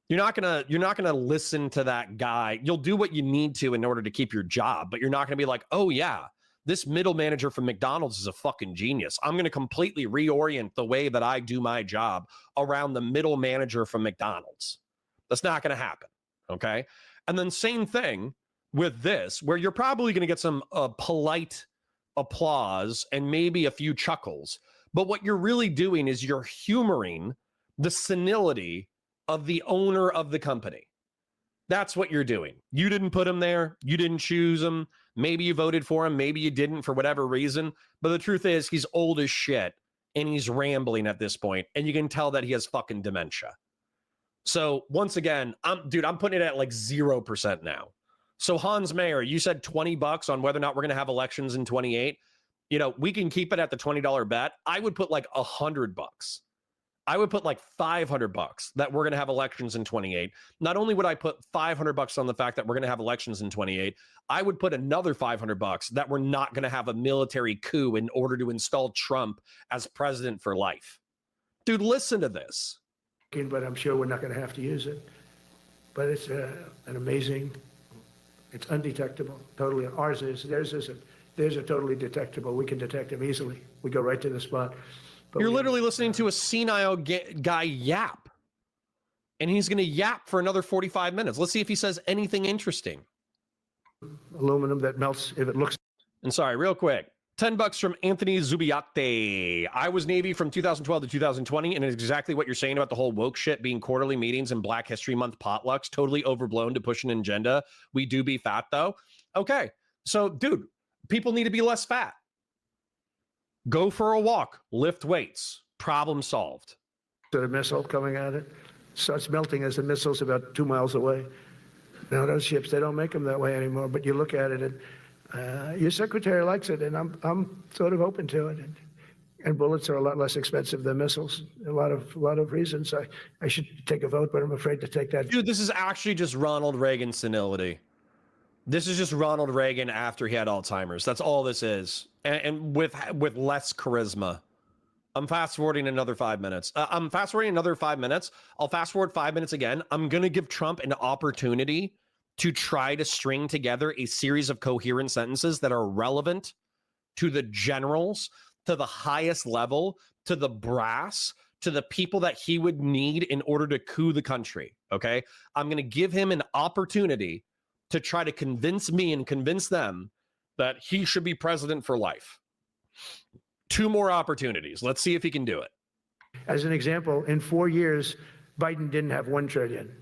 A: You're not gonna listen to that guy. You'll do what you need to in order to keep your job, but you're not gonna be like, oh yeah, this middle manager from McDonald's is a fucking genius. I'm gonna completely reorient the way that I do my job around the middle manager from McDonald's. That's not gonna happen, okay? And then same thing with this, where you're probably gonna get some polite applause and maybe a few chuckles, but what you're really doing is you're humoring the senility of the owner of the company. That's what you're doing. You didn't put him there. You didn't choose him. Maybe you voted for him. Maybe you didn't for whatever reason. But the truth is he's old as shit and he's rambling at this point. And you can tell that he has fucking dementia. So once again, I'm putting it at like 0% now. So Hans Mayer, you said $20 on whether or not we're going to have elections in 28. You know, we can keep it at the $20 bet. I would put like $100. I would put like $500 that we're going to have elections in 28. Not only would I put $500 on the fact that we're going to have elections in 28, I would put another $500 that we're not going to have a military coup in order to install Trump as president for life. Dude, listen to this.
E: But I'm sure we're not going to have to use it. But it's an amazing, it's undetectable, totally. Ours is, theirs isn't. Theirs are totally detectable. We can detect them easily. We go right to the spot. But
A: You're literally listening to a senile guy yap. And he's going to yap for another 45 minutes. Let's see if he says anything interesting.
E: Aluminum that melts if it looks.
A: And sorry, real quick. $10 from Anthony Zubiate. I was Navy from 2012 to 2020, and it's exactly what you're saying about the whole woke shit being quarterly meetings and Black History Month potlucks. Totally overblown to push an agenda. We do be fat, though. Okay. So, dude, people need to be less fat. Go for a walk. Lift weights. Problem solved.
E: A missile coming at it. Starts melting as the missile's about 2 miles away. Now, those ships, they don't make them that way anymore, but you look at it and your secretary likes it, and I'm sort of open to it. And bullets are a lot less expensive than missiles. A lot of reasons. I should take a vote, but I'm afraid to take that.
A: Dude, this is actually just Ronald Reagan senility. This is just Ronald Reagan after he had Alzheimer's. That's all this is, and with less charisma. I'm fast forwarding another 5 minutes. I'm fast forwarding another 5 minutes. I'll fast forward 5 minutes again. I'm gonna give Trump an opportunity to try to string together a series of coherent sentences that are relevant to the generals, to the highest level, to the brass, to the people that he would need in order to coup the country, okay? I'm going to give him an opportunity to try to convince me and convince them that he should be president for life. 2 more opportunities. Let's see if he can do it.
E: As an example, in 4 years, Biden didn't have $1 trillion.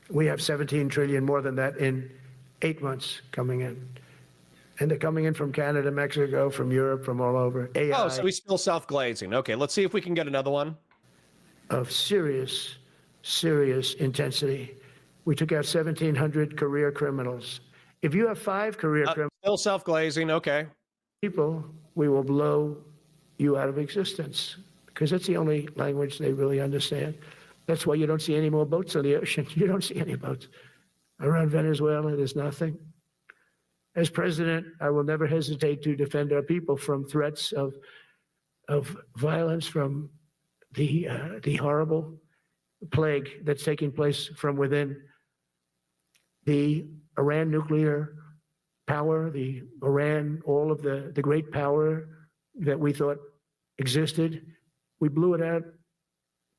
E: We have 17 trillion more than that in 8 months coming in. And they're coming in from Canada, Mexico, from Europe, from all over. AI
A: Oh, so he's still self-glazing. Okay, let's see if we can get another one.
E: of serious, serious intensity. We took out 1,700 career criminals. If you have 5 career criminals,
A: Still self-glazing. Okay.
E: people, we will blow you out of existence because that's the only language they really understand. That's why you don't see any more boats on the ocean. You don't see any boats. Around Venezuela, there's nothing. As president, I will never hesitate to defend our people from threats of violence, from the horrible plague that's taking place from within. The Iran nuclear power, the Iran, all of the great power that we thought existed, we blew it out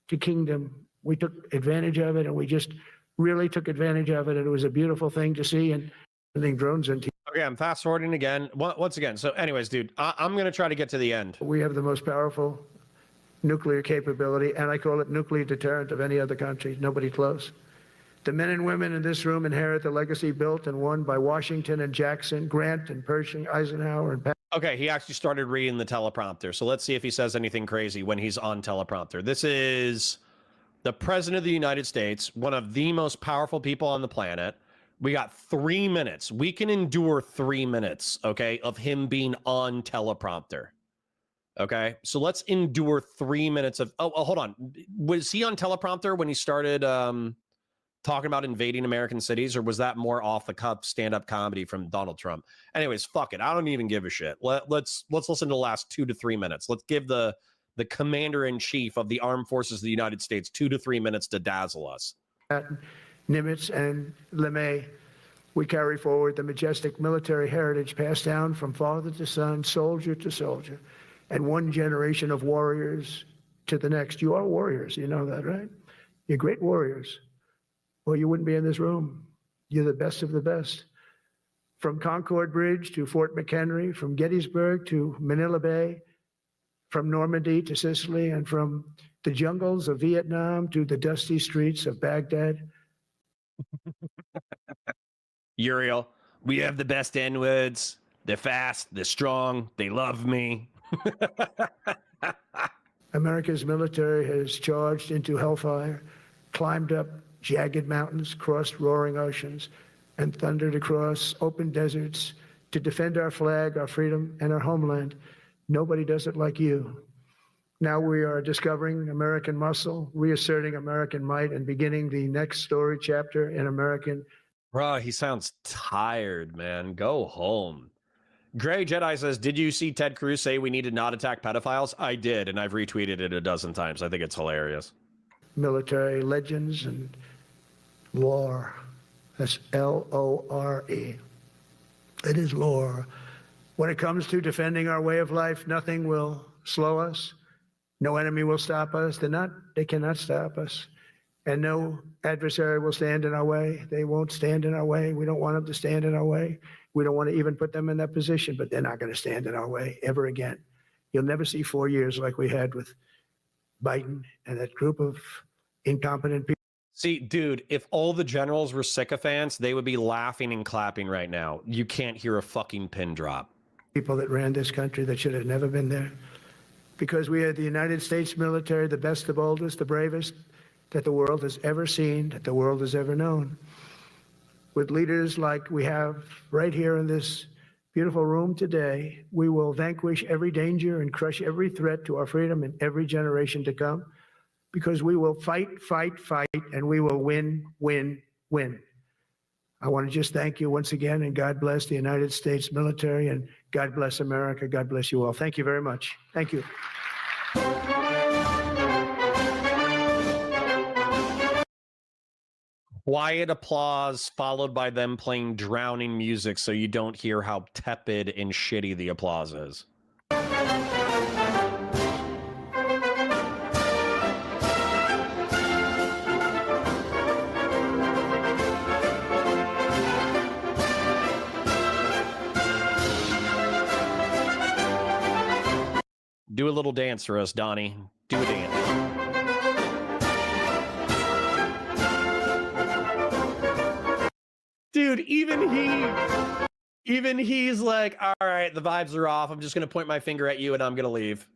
E: to kingdom. We took advantage of it, and we just really took advantage of it. And it was a beautiful thing to see. And sending drones into.
A: Okay, I'm fast forwarding again. Once again. So, anyways, dude, I'm gonna try to get to the end.
E: We have the most powerful nuclear capability, and I call it nuclear deterrent of any other country. Nobody close. The men and women in this room inherit the legacy built and won by Washington and Jackson, Grant and Pershing, Eisenhower and.
A: Okay, he actually started reading the teleprompter. So let's see if he says anything crazy when he's on teleprompter. This is the President of the United States, one of the most powerful people on the planet. We got 3 minutes. We can endure 3 minutes, okay, of him being on teleprompter. Okay, so let's endure 3 minutes of. Oh, hold on. Was he on teleprompter when he started talking about invading American cities, or was that more off the cuff stand-up comedy from Donald Trump? Anyways, fuck it. I don't even give a shit. Let's listen to the last 2 to 3 minutes. Let's give the commander-in-chief of the armed forces of the United States 2 to 3 minutes to dazzle us.
E: Nimitz and LeMay, we carry forward the majestic military heritage passed down from father to son, soldier to soldier, and one generation of warriors to the next. You are warriors, you know that, right? You're great warriors, or you wouldn't be in this room. You're the best of the best. From Concord Bridge to Fort McHenry, from Gettysburg to Manila Bay, from Normandy to Sicily, and from the jungles of Vietnam to the dusty streets of Baghdad.
A: Uriel, we have the best N-words. They're fast, they're strong, they love me.
E: America's military has charged into hellfire, climbed up jagged mountains, crossed roaring oceans, and thundered across open deserts to defend our flag, our freedom, and our homeland. Nobody does it like you. Now we are discovering American muscle, reasserting American might, and beginning the next story chapter in American.
A: Bro, he sounds tired, man. Go home. Gray Jedi says, did you see Ted Cruz say we need to not attack pedophiles? I did, and I've retweeted it a dozen times. I think it's hilarious.
E: Military legends and lore. That's L-O-R-E. It is lore. When it comes to defending our way of life, nothing will slow us. No enemy will stop us. They cannot stop us. And no adversary will stand in our way. They won't stand in our way. We don't want them to stand in our way. We don't want to even put them in that position, but they're not going to stand in our way ever again. You'll never see 4 years like we had with Biden and that group of incompetent people.
A: See, dude, if all the generals were sycophants, they would be laughing and clapping right now. You can't hear a fucking pin drop.
E: People that ran this country that should have never been there. Because we had the United States military, the best, the boldest, the bravest that the world has ever seen, that the world has ever known. With leaders like we have right here in this beautiful room today, we will vanquish every danger and crush every threat to our freedom in every generation to come, because we will fight, fight, fight, and we will win, win, win. I want to just thank you once again, and God bless the United States military, and God bless America. God bless you all. Thank you very much. Thank you.
A: Quiet applause followed by them playing drowning music so you don't hear how tepid and shitty the applause is. Do a little dance for us, Donnie. Do a dance. Dude, even he's like, all right, the vibes are off. I'm just going to point my finger at you and I'm going to leave.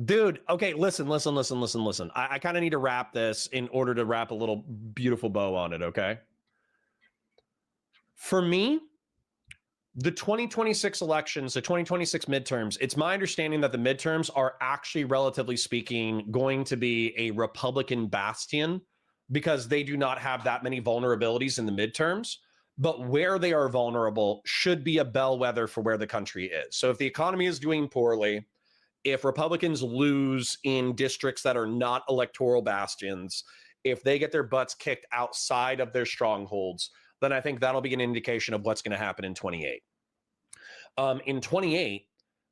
A: Dude, okay, listen. I kind of need to wrap this in order to wrap a little beautiful bow on it, okay? For me, the 2026 elections, the 2026 midterms, it's my understanding that the midterms are actually, relatively speaking, going to be a Republican bastion because they do not have that many vulnerabilities in the midterms. But where they are vulnerable should be a bellwether for where the country is. So if the economy is doing poorly, if Republicans lose in districts that are not electoral bastions, if they get their butts kicked outside of their strongholds, then I think that'll be an indication of what's going to happen in 28. In 28,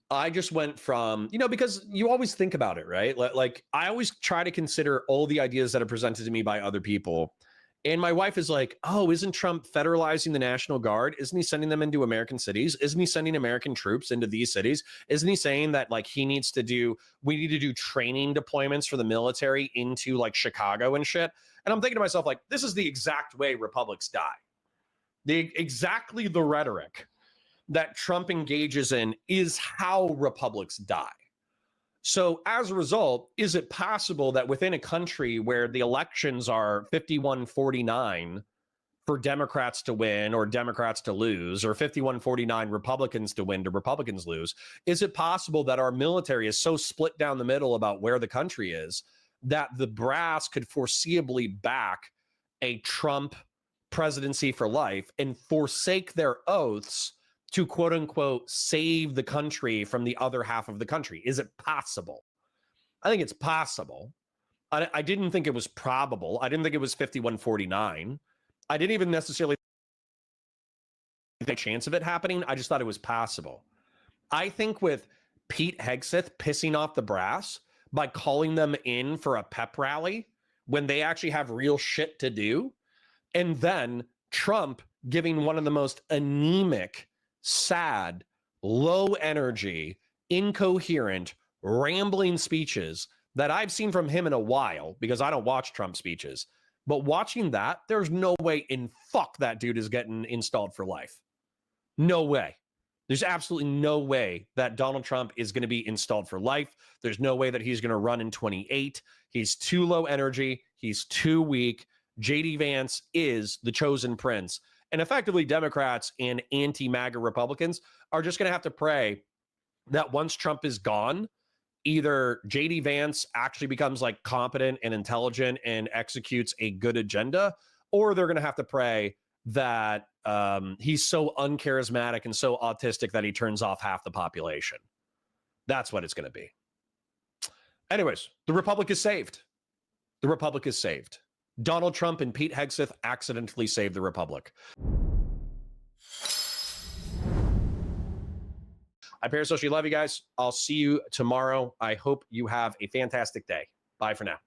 A: I just went from, because you always think about it, right? Like I always try to consider all the ideas that are presented to me by other people. And my wife is like, oh, isn't Trump federalizing the National Guard? Isn't he sending them into American cities? Isn't he sending American troops into these cities? Isn't he saying that like we need to do training deployments for the military into like Chicago and shit? And I'm thinking to myself, like, this is the exact way republics die. Exactly the rhetoric that Trump engages in is how republics die. So as a result, is it possible that within a country where the elections are 51-49 for Democrats to win or Democrats to lose, or 51-49 Republicans to win to Republicans lose, is it possible that our military is so split down the middle about where the country is that the brass could foreseeably back a Trump presidency for life and forsake their oaths to quote unquote save the country from the other half of the country? Is it possible? I think it's possible. I didn't think it was probable. I didn't think it was 51-49. I didn't even necessarily think a chance of it happening. I just thought it was possible. I think with Pete Hegseth pissing off the brass by calling them in for a pep rally when they actually have real shit to do, and then Trump giving one of the most anemic, sad, low energy, incoherent, rambling speeches that I've seen from him in a while, because I don't watch Trump speeches. But watching that, there's no way in fuck that dude is getting installed for life. No way. There's absolutely no way that Donald Trump is going to be installed for life. There's no way that he's going to run in 28. He's too low energy. He's too weak. JD Vance is the chosen prince. And effectively, Democrats and anti-MAGA Republicans are just going to have to pray that once Trump is gone, either JD Vance actually becomes like competent and intelligent and executes a good agenda, or they're going to have to pray that he's so uncharismatic and so autistic that he turns off half the population. That's what it's going to be. Anyways, the Republic is saved. The Republic is saved. Donald Trump and Pete Hegseth accidentally saved the Republic. I parasocially love you guys. I'll see you tomorrow. I hope you have a fantastic day. Bye for now.